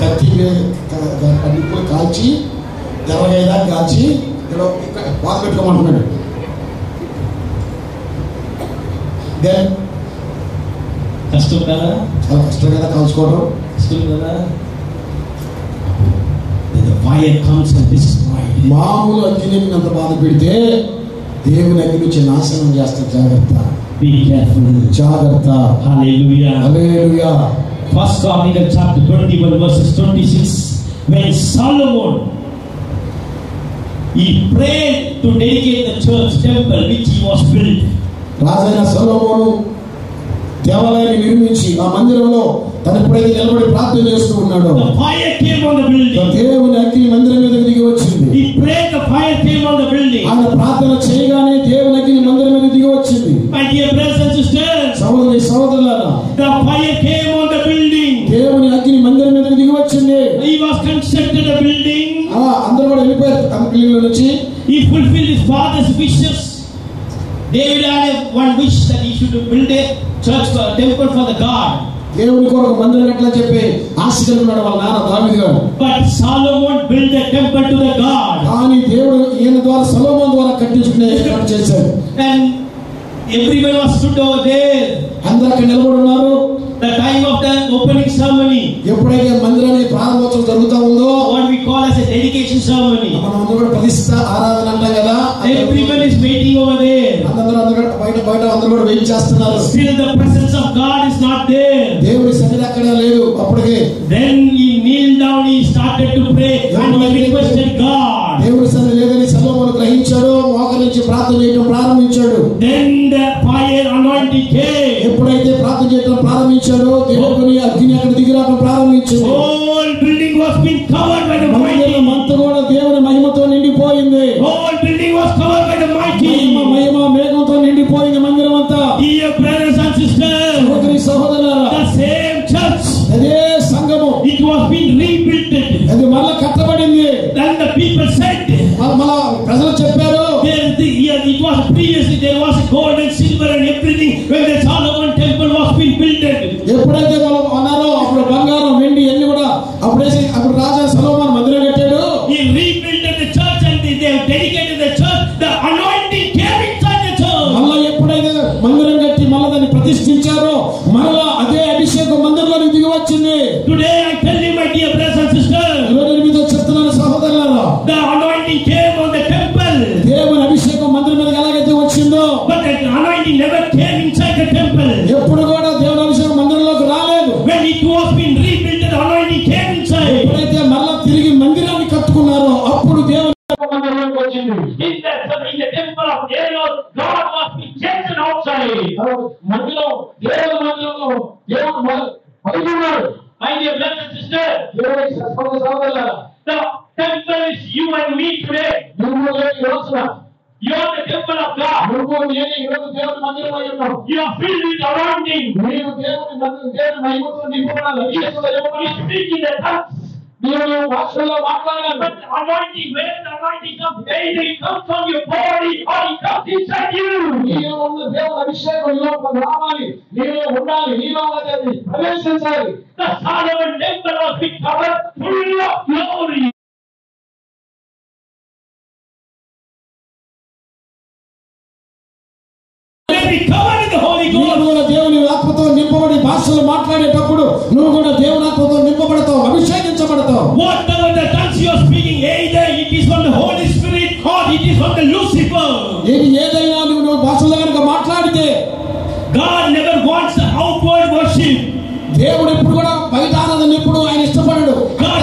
కత్తి నిప్పులు కాల్చి ఎర్రగైదా కాల్చి బాగా పెట్టుకోమంటున్నాడు. దెన్ కష్టం కదా, చాలా కష్టం కదా కాల్చుకోవడం, కష్టం కదా. The fire comes and destroys. మామూలు అగ్ని అంత బాధ పెడితే దేవుని అగ్ని నుంచి నాశనం చేస్తారు. జాగ్రత్త. Be careful. జాగ్రత్త. Hallelujah. Hallelujah. First Chronicles chapter 21 verses 26. When Solomon he prayed to dedicate the church temple which he was built. రాజైన సొలొమోను దేవాలయాన్ని నిర్మించి ఆ మందిరంలో తన ఎప్పుడైతే నిలబడి ప్రార్థన చేస్తూ ఉన్నాడు, the fire came on the building. దేవుని అగ్ని మందిరం మీద దిగి వచ్చింది. He prayed, the fire came on the building. ఆయన ప్రార్థన చేయగానే దేవుని అగ్ని మందిరం మీద దిగి వచ్చింది. My dear brothers and sisters, సహోదరులారా, the fire came on the building. దేవుని అగ్ని మందిరం మీద దిగి వచ్చింది. He was constructed a building. అందరూ కూడా వెళ్ళిపోయారు కంపెనీల నుంచి. He fulfilled his father's wishes. David had one wish that he should build a church, a temple for the God. దేవుని కొరకు మందిరం కట్టాలని చెప్పి ఆశగా ఉన్నాడు వాళ్ళ నాన్న దావీదు గారు. But Solomon built a temple to the God. కానీ దేవుడు ఈయన ద్వారా సొలొమోను ద్వారా కట్టించుకునే ఏర్పాటు చేశాడు. And everyone was stood over there. అందరూ అక్కడ నిలబడి ఉన్నారు. The time of the opening ceremony, ఎప్పుడైతే మందిరానికి ప్రారంభోత్సవం జరుగుతా ఉందో, what we call as a dedication ceremony, మనం అందరూ కూడా ప్రతిష్ఠ ఆరాధన అంటాం కదా, everyone is waiting over there. అందరూ బయట అందరూ కూడా వెయిట్ చేస్తున్నారు. Still the presence of God is not there. దేవుడి సన్నిధి అక్కడ లేదు అప్పటికే. Then he kneeled down, he started to pray and he requested God. దేవుడి సన్నిధి లేదని సొలొమోను గ్రహించాడు, మోకరించి ప్రార్థన చేయడం ప్రారంభించాడు. Then the fire anointing came. ఎప్పుడైతే ప్రార్థన చేయడం ప్రారంభించాడో దేవుని అగ్ని అక్కడ దిగిరావడం ప్రారంభించింది. Whole building was being covered by the mighty. మంతా కూడా దేవుని మహిమతో నిండిపోయింది. Whole building was covered by the mighty. మహిమ మేఘంతో నిండిపోయింది మందిరం అంతా. Dear brothers and sisters, సహోదరులారా, the same church, అదే సంఘము, it was being rebuilt. అది మళ్ళా కట్టబడింది. Then the people said, మళ్ళా ప్రజలు చెప్పారు, it was previously there was gold and silver and everything when the Solomon temple was being built. ఎప్పుడైతే మనం అన్నారో అప్పుడు బంగారం వెండి అన్ని కూడా అప్పుడు రాజా సొలొమోను మందిరం కట్టాడు. He rebuilt the church and they dedicated the church. The anointing came inside the church. మళ్ళా ఎప్పుడైతే మందిరం కట్టి మళ్ళా దాన్ని ప్రతిష్ఠించారో మళ్ళా అదే అభిషేకం మందిరంలోకి దిగి వచ్చింది. Today I tell you, my dear brothers and sisters, ఈరోజు మీతో చెప్తున్నాను సహోదరులారా, the anointing came on the temple. దేవుని అభిషేకం మందిరం మీద ఎలాగైతే వచ్చిందో, but the anointing never came inside the temple. ఎప్పుడు కూడా దేవుని అభిషేకం మందిరంలోకి రాలేదు. When it was being rebuilt, the anointing came inside. ఎప్పుడైతే మళ్ళా తిరిగి మందిరాన్ని కట్టుకున్నారో అప్పుడు దేవుని మందిరంలోకి వచ్చింది. In the temple of David, God was being changed outside. మందిరం దేవుని మందిరంలో దేవుడు మరుగున్నాడు. My dear brothers and sisters, సహోదరులారా, the temple is you and me today. నువ్వు ఈ రోజున You are the temple of God. నువ్వు నేను ఈ రోజు దేవుని మందిరమై ఉన్నావు. You are filled with anointing. నీవు దేవుని మహిమతో నింపబడాలి. You speak in the tongues. నీవు భాషల్లో మాట్లాడాలి. But anointing, where the anointing comes, either it comes from your body or it comes inside you. నీలో ఉన్న దేవుని అభిషేకం లోపల రావాలి, నీలో ఉండాలి, నీలో అది ప్రవేశించాలి. The Solomon temple was covered full of glory. దేవుని ఆత్మతో నింపబడి భాషలు మాట్లాడేటప్పుడు నువ్వు కూడా దేవుని ఆత్మతో నింపబడతావు, అభిషేకించబడతావు. Whatever the tongues you are speaking, either it is from the Holy Spirit or it is from the Lucifer. ఏదైనా నువ్వు భాషలో కనుక మాట్లాడితే, God never wants the outward worship. దేవుడు ఎప్పుడు కూడా బయట ఆరాధన ఎప్పుడు ఆయన ఇష్టపడడు. God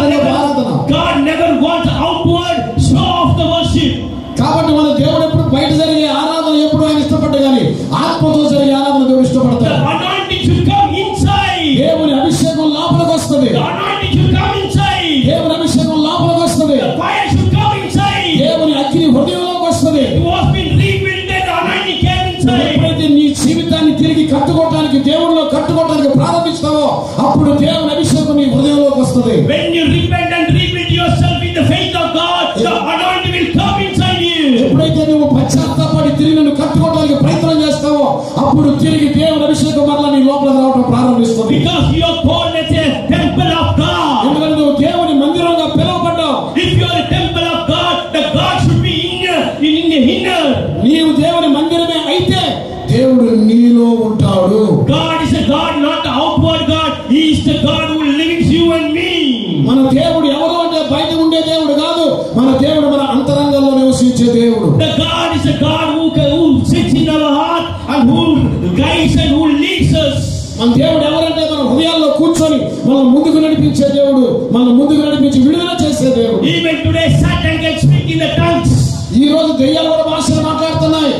never wants the outward show of the worship. కాబట్టి మన దేవుడు ఎప్పుడు బయట జరిగే ఆరాధన ఎప్పుడు ఆయన ఇష్టపడ్డా కానీ ఆత్మతో జరిగే ఆరాధన దేవుడు ఇష్టపడతాడు. The anointing should come inside. దేవుని అభిషేకం లోపలికి వస్తుంది. The anointing should come inside. దేవుని అభిషేకం లోపలికి వస్తుంది. The fire should come inside. దేవుని అగ్ని హృదయంలోకి వస్తుంది. It was been rebuilt, the anointing came inside. ఎప్పుడైతే నీ జీవితాన్ని తిరిగి కట్టుకోవడానికి దేవునిలో కట్టుకోవడానికి ప్రారంభిస్తావో అప్పుడు దేవుని అభిషేకం నీ హృదయంలోకి వస్తుంది. When you repent and rebuild yourself in the faith of God, the anointing will come inside you. ఎప్పుడైతే నువ్వు పశ్చాత్తాపడి తిరిగి నన్ను కట్టుకోవడానికి ప్రయత్నం చేస్తావో అప్పుడు తిరిగి దేవుని అభిషేకం మరలా నీ లోపల రావడం ప్రారంభిస్తుంది. Because you are called as a temple of God. ఎందుకంటే నువ్వు దేవుని మందిరంగా పిలువబడ్డావు. If you are a temple of God, the God should be in the inner. నీవు దేవుని మందిరమే అయితే దేవుడు నీలో ఉంటాడు. God is a God, not the outward God. He is the God who lives you and me. మన దేవుడు ఎవరు అంటే బయట ఉండే దేవుడు కాదు, మన దేవుడు మన అంతరంగంలో నివసించే దేవుడు. The God is a God who sits in our heart and who guides and who leads us. మన దేవుడు ఎవరంటే మన హృదయాల్లో కూర్చొని మనం ముందుకు నడిపించే దేవుడు, మనం ముందుకు నడిపించి విడుదల చేసే దేవుడు. Even today Satan can speak in the tongues. ఈ రోజు దెయ్యాలు కూడా భాషలు మాట్లాడుతున్నాయి.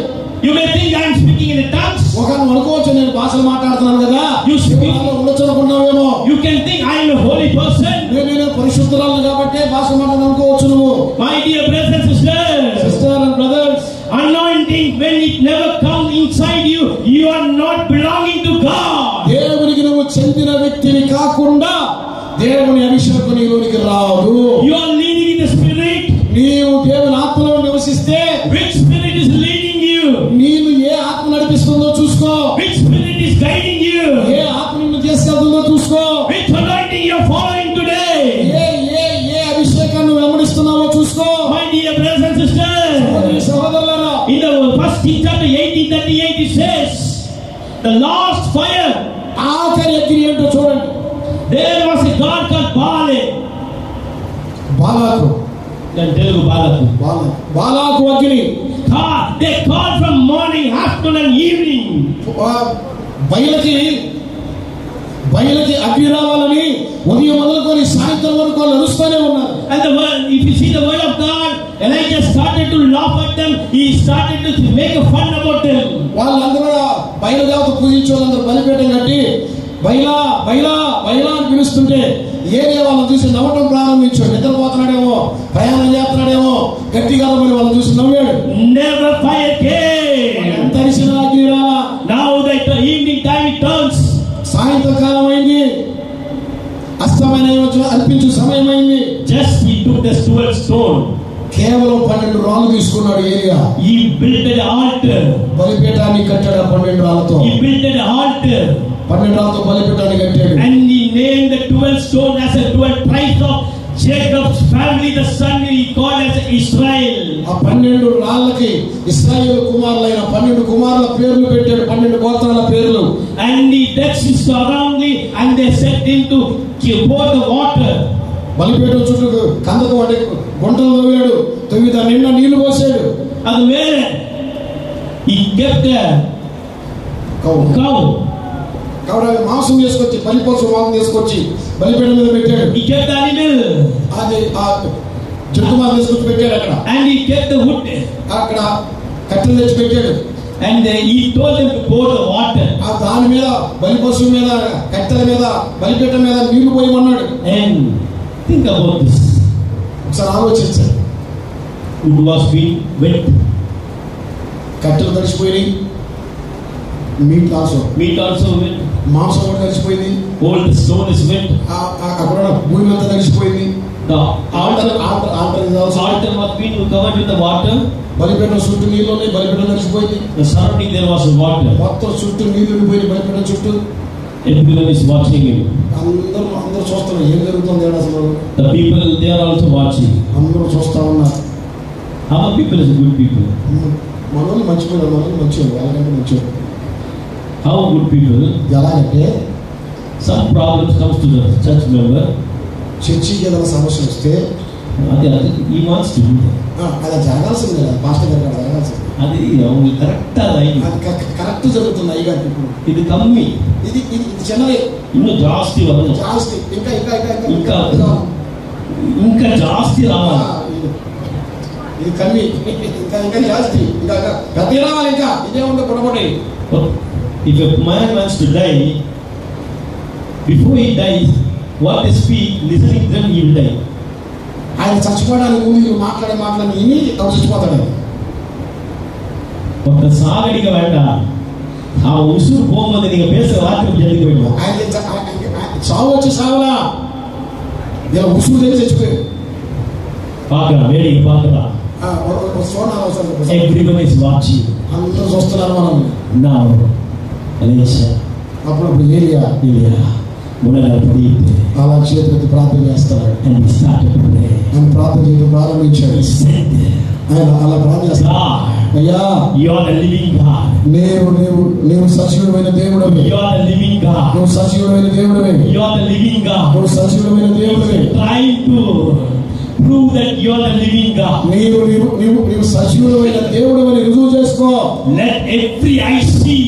You may think I am speaking in the tongues. ఒకరు అనుకోవచ్చు నేను భాషలు మాట్లాడుతున్నాను కదా, you speak ఉండొచ్చు అనుకున్నావేమో. You can think I am a holy person. నేను పరిశుద్ధురాలు కాబట్టి భాష మాట్లాడను అనుకోవచ్చు నువ్వు. My dear brothers and sisters and brothers, anointing when it never comes inside you, you are not belonging to God. దేవునికి నువ్వు చెందిన వ్యక్తిని కాకుండా దేవుని అభిషేకం నీలోనికి రాదు. You are leading in the spirit. నీవు దేవుని ఆత్మలో నివసిస్తే which spirit is leading you? నీవు ఏ ఆత్మ నడిపిస్తుందో చూసుకో. Which spirit is guiding you? ఏ ఆత్మ నిన్ను తీసుకెళ్తుందో చూసుకో. Which anointing you are following today? ఏ అభిషేకాన్ని నువ్వు వెంబడిస్తున్నావో చూసుకో. My dear brothers and sisters, సహోదరులారా, in the first chapter 18:38 it says the last fire, ఆఖరి అగ్ని ఏంటో చూడండి. There was a god called బాలాకు. తెలుగు బాలాకు అగ్ని. They called from morning, afternoon and evening. బయలుకి అగ్ని రావాలని ఉదయం మొదలుకొని సాయంత్రం వరకు వాళ్ళు అరుస్తూనే ఉన్నారు. And the word, if you see the word of God, Elijah started to laugh at them. He started to make a fun about them. వాళ్ళందరూ బయలుదేవత పూజించే వాళ్ళందరూ బలిపీఠం కట్టి బయలా బయలా బయలా అని పిలుస్తుంటే ఏరియా వాళ్ళని చూసి నవ్వటం ప్రారంభించాడు. నిద్రపోతున్నాడేమో, ప్రయాణం చేస్తున్నాడేమో, గట్టిగా వాళ్ళని చూసి నవ్వాడు. Never fire came. ఎంత అరిసినా అగ్ని రాలా. Now that the evening time it turns. సాయంత్రకాలం అయింది, అస్తమైన అర్పించు సమయం అయింది. Just he took the 12 stone. కేవలం 12 రాళ్ళు తీసుకున్నాడు area. He built an altar. బలిపీఠాన్ని కట్టాడు 12 రాళ్ళతో. He built an altar. 12 రాళ్ళతో బలిపీఠాన్ని కట్టాడు. And he named the 12 stone as a 12 tribes of Jacob's family, the son he called as Israel. ఆ 12 రాళ్ళకి ఇశ్రాయేలు కుమారులైన 12 కుమారుల పేర్లు పెట్టాడు, 12 గోత్రాల పేర్లు. And he dug surroundly and they set him to pour the water. బలిపీఠం చుట్టూ కందకు వాటి గుంటలు తవ్వాడు, తవ్వి దాని నిండా నీళ్లు పోసాడు. అది వేరే he kept the cow. కాబట్టి మాంసం తీసుకొచ్చి బలిపశు మాంసం తీసుకొచ్చి బలిపీఠం మీద పెట్టాడు. He kept the animal. అది ఆ జంతు మాంసం తీసుకొచ్చి పెట్టాడు అక్కడ. And he kept the wood. అక్కడ కట్టెలు తెచ్చి పెట్టాడు. And he told them to pour the water. ఆ దాని మీద బలిపశు మీద కట్టెల మీద బలిపీఠం మీద నీళ్లు పోయమన్నాడు. And think about this. ఒకసారి ఆలోచించండి. Wood was being wet. కట్టెలు తడిసిపోయి మీట్ ఆల్సో went. మాంసం కూడా కలిసిపోయింది. All the stone is wet. అక్కడ భూమి అంతా కలిసిపోయింది. The altar was been covered with the water. బలిపీఠం చుట్టూ నీళ్ళు ఉన్నాయి. బలిపీఠం కలిసిపోయింది. The surrounding there was water. మొత్తం చుట్టూ నీళ్ళు ఉండిపోయింది. బలిపీఠం చుట్టూ everyone is watching him. అందరూ చూస్తున్నారు ఏం జరుగుతుంది అసలు. The people they are also watching. అందరూ చూస్తా ఉన్నారు. Our people is good people. మనోళ్ళు మంచిపోయారు. మనోళ్ళు మంచివారు. వాళ్ళకంటే మంచివారు. How good people? ఎలాగంటే some problems comes to the church member. చర్చికి ఏదైనా సమస్య వస్తే he wants to do that. అది జరగాల్సింది కదా. పాస్టర్ గారు జరగాల్సింది. అది కరెక్ట్ కరెక్ట్ జరుగుతుంది. అయ్యగారు ఇప్పుడు ఇది కమ్మి, ఇది చిన్నది, ఇంకా జాస్తి వరకు జాస్తి ఇంకా ఇంకా ఇంకా ఇంకా జాస్తి రావాలి. ఇది కమ్మి ఇంకా ఇంకా జాస్తి ఇంకా గతి రావాలి. ఇంకా ఇదే ఉండే పొడబడి. If a man wants to die, before he dies, what they speak, listening to them, he will die. ఆయన చచ్చిపోవడానికి ముందు మాట్లాడే మాటలను విని తను చచ్చిపోతాడు. ఒక సాగడిగా వేண்டாம். ఆ ఉసురు పోమని నీకు పేస వాక్యం జరిగి పోయినా ఆయన చావు వచ్చి సావలా ఇలా ఉసురు దగ్గర చచ్చిపోయాడు. పాకరా వేడికి పాకరా everyone is watching. అందరూ చూస్తున్నారు. మనం now Elisha అప్పుడు ఏలియా మునగలపడి అలా చేతులెత్తి ప్రార్థన చేస్తున్నాడు. and he started to pray. ఆయన ప్రార్థన చేయడం ప్రారంభించాడు. ఆయన అలా ప్రార్థన చేస్తాడు. అయ్యా you are the living God. నీవు సజీవుడైన దేవుడవే. you are the living God. నువ్వు సజీవుడైన దేవుడవే. you are the living God. నువ్వు సజీవుడైన దేవుడవే. trying to prove that you are the living God. నీవు సజీవుడైన దేవుడవని రుజువు చేసుకో. let every eye see.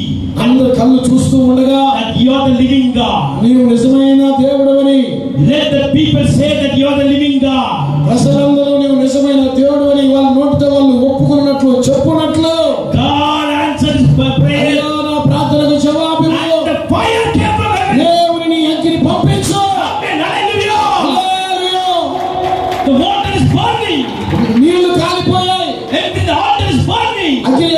అందరు కళ్ళు చూస్తూ ఉండగా that you are the living God. నీవు నిజమైన దేవుడవని. let the people say that you are the living God. ప్రజలందరూ నీవు నిజమైన దేవుడవని వాళ్ళ నోటితో వాళ్ళు ఒప్పుకున్నట్లు చెప్పునట్లు God answers prayer. నా ప్రార్థనకు జవాబు ఇవ్వు. the fire came from heaven. దేవుని నీ అగ్ని పంపించు. amen. hallelujah. Hallelujah. the water is burning. నీళ్లు కాలిపోయాయి. the altar is burning. అగ్ని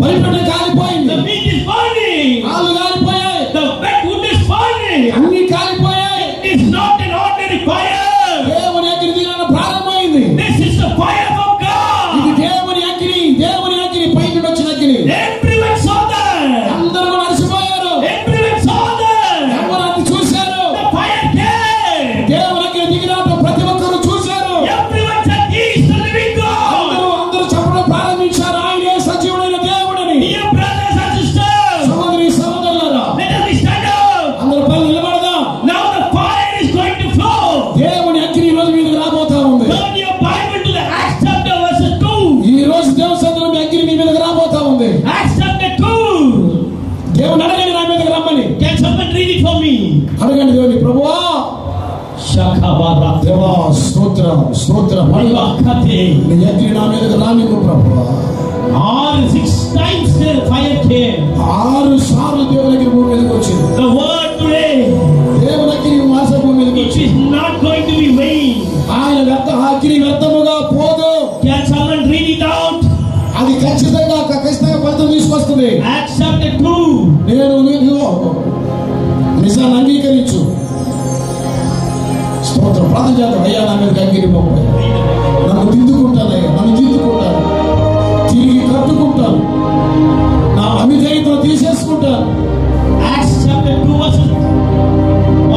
బలిపీఠం కాలిపోయింది. the meat is burning. ఆలు కాలిపోయాయి. the wet wood is burning. అన్ని కాలిపోయాయి. it is not an ordinary fire. దేవుని అగ్ని దిగడం ప్రారంభమైంది. this is the fire from God. ఇది దేవుని అగ్ని పైకి వచ్చిన అగ్ని. everyone saw that. అందరూ నడిచిపోయారు. everyone saw that. ఎవరు చూశారు. the fire came. దేవుని అగ్ని దిగినట్టు ప్రతి ఒక్కరు చూశారు. everyone said he is the living God. అందరూ చెప్పడం ప్రారంభించారు. ఆయనే సజీవుడైన దేవుడని. dear brothers and sisters, సహోదరి సహోదరులారా, let us stand up. అందరూ పైకి నిలబడదాం. now the fire is going to flow. దేవుని అగ్ని ఈ రోజు మీదకి రాబోతా ఉంది. turn your Bible to the Acts chapter verse 2. ఈ రోజు దేవుని సన్నిధిలో మీ అగ్ని మీ మీదకి రాబోతా ఉంది. Acts chapter 2. దేవుని అడగండి నా మీదకి రమ్మని. can someone read it for me? అడగండి దేవుని. ప్రభువా shakabara దేవా స్తోత్రం kate నీ అగ్ని నా మీదకి రానివ్వు ప్రభువా. 6 times the fire came. 6 సార్లు దేవుని అగ్ని భూమి మీదకి వచ్చింది. the word today, దేవుని అగ్ని మాస భూమి మీదకి it వచ్చింది. is not going to be vain. ఆయన అగ్ని వ్యర్థముగా పోదు. can someone read it out? అది ఖచ్చితంగా ఫలితం తీసుకొస్తుంది. Acts chapter 2. నేను నిజాన్ని అంగీకరించు. స్తోత్రం. ప్రార్థన చేద్దాం. అయ్యా నా మీద అగ్ని పంపు. నన్ను దిద్దుకుంటానయ్యా. నన్ను దిద్దుకుంటాను. తిరిగి కట్టుకుంటాను. నా అవిధేయతను తీసేసుకుంటాను. Acts chapter 2 verses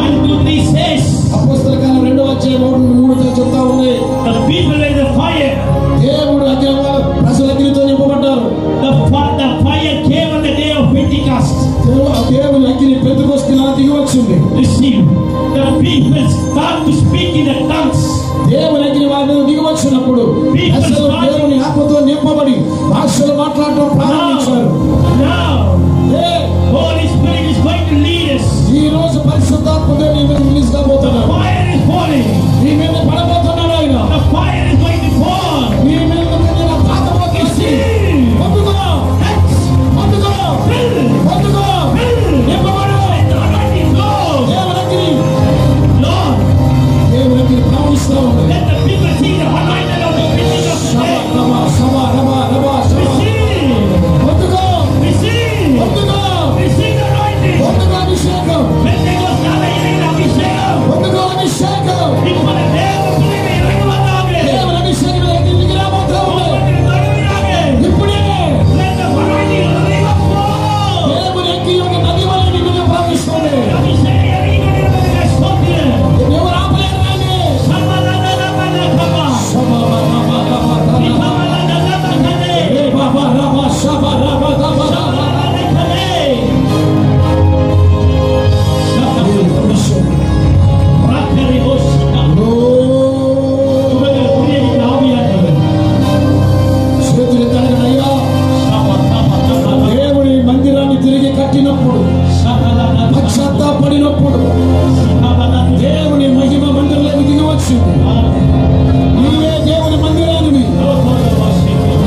1 to 3 says, అపోస్తల కాలం 2వ అధ్యాయం 3 చెప్తా ఉంది. the people in the fire. దేవుడు అగ్ని ప్రజల అగ్నితో నింపబడ్డారు. the fire came on the day of Pentecost. దేవుని అగ్ని పెంతెకొస్తు దినాన దిగి వచ్చింది. Receive. the people start to speak in the tongues. దేవుని అగ్ని వారి మీద దిగి వచ్చినప్పుడు ప్రజలు దేవుని ఆత్మతో నింపబడి భాషలు మాట్లాడటం ప్రారంభించారు. now Holy Spirit is going to lead us. ఈ రోజు పరిశుద్ధాత్మ దేవుని మీద రిలీజ్ కాబోతున్నాడు. fire is falling. నీ మీద పడబోతున్నాడు ఆయన. the fire is going to fall. నీ మీద తాకబోతుంది. పొందుకో నింపబడు. దేవుని అగ్ని ప్రవహిస్తూ ఉంది. let the people see the anointing of the Pentecost. పొందుకో కలిగినప్పుడు దేవుని మహిమ మందిరంలోకి దిగి వచ్చింది. నీవే దేవుని మందిరానివి.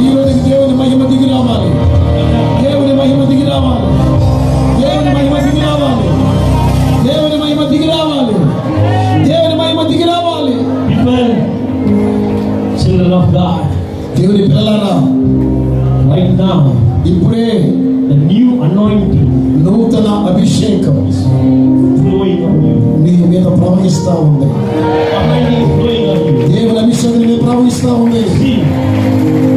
ఈరోజు దేవుని మహిమ దిగి రావాలి. దేవుని మహిమ దిగి రావాలి. దేవుని మహిమ దిగి రావాలి. దేవుని మహిమ దిగి రావాలి. దేవుని మహిమ దిగి రావాలి. Children of God, దేవుని పిల్లలారా, right now, ఇప్పుడే the new anointing నూతన అభిషేకం flowing on you. నీ మీద ప్రవహిస్తా ఉంది. Anointing is flowing on you. దేవుని అభిషేకం నీ మీద ప్రవహిస్తా ఉంది.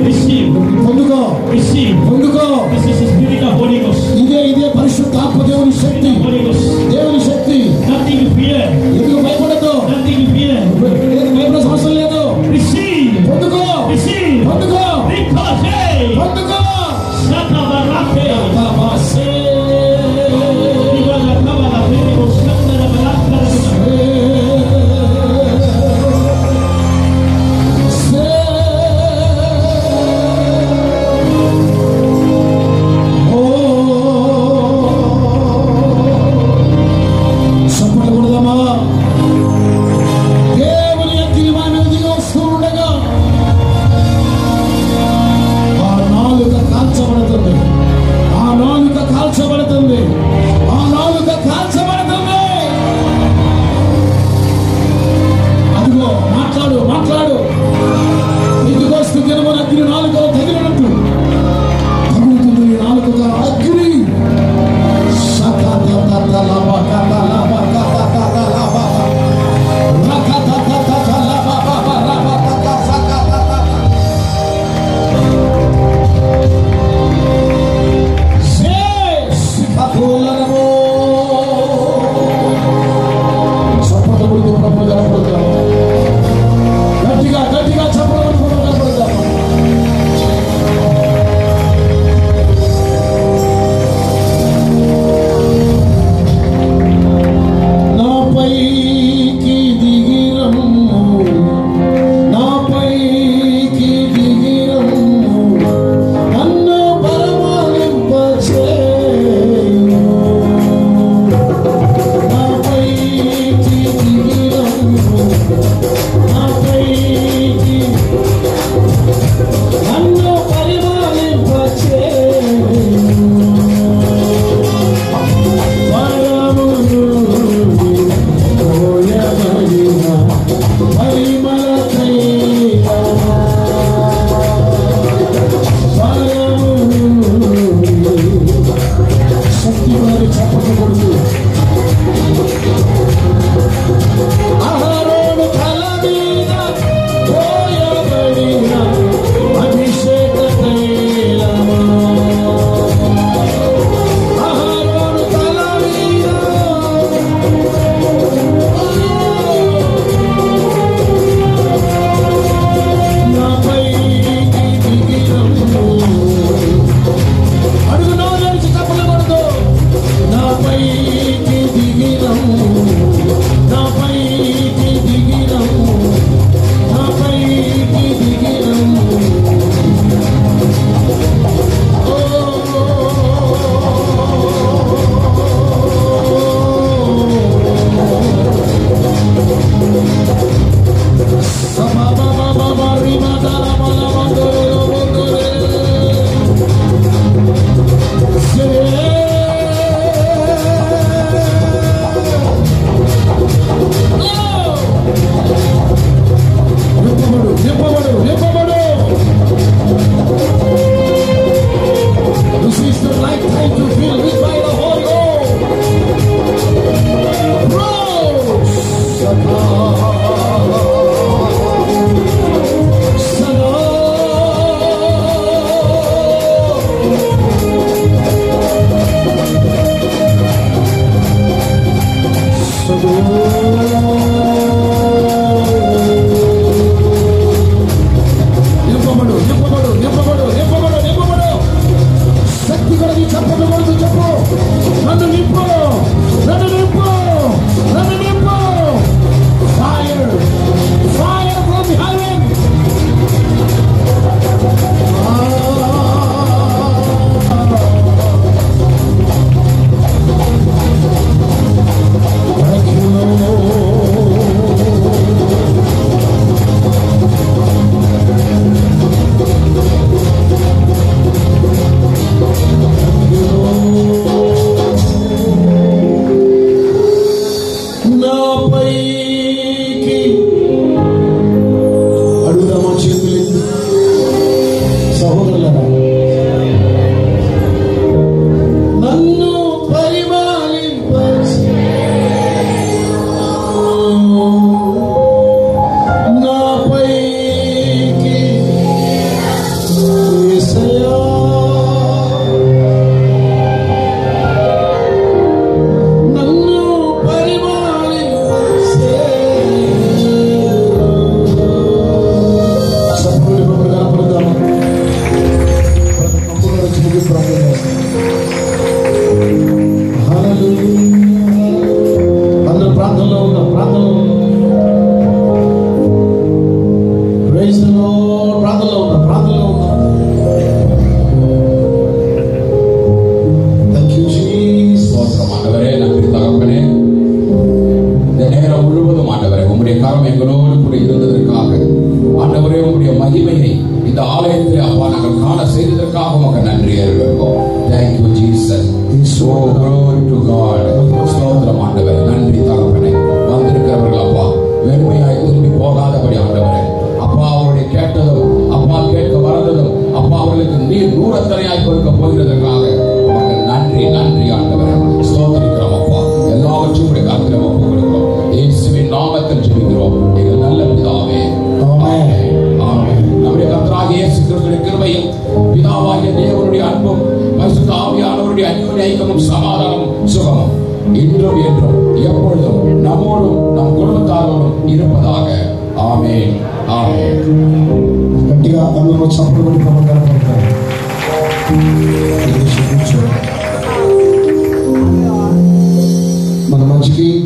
Receive. పొందుకో. Receive. పొందుకో. This is the spirit of Holy Ghost. ఇదే పరిశుద్ధాత్మ దేవుని శక్తి. Holy Ghost. దేవుని శక్తి. Nothing to fear. ఎందుకు భయపడద్దు. Nothing to fear. భయపడే సమస్య లేదు. Receive. పొందుకో. Receive. పొందుకో. పొందుకో. Satabarate. తాబాసే. Ibala kabala bego shandara balakara. ஐக்கியமும் சமாதானமும் சுகமும் இன்றும் என்றும் எப்பொழுதும் நம்மோடும் நம் குடும்பத்தாரோடும் இருப்பதாக. ஆமென், ஆமென். గట్టిగా అందరూ చప్పుడు పడి ప్రమాణాలు పడతారు. మన మంచికి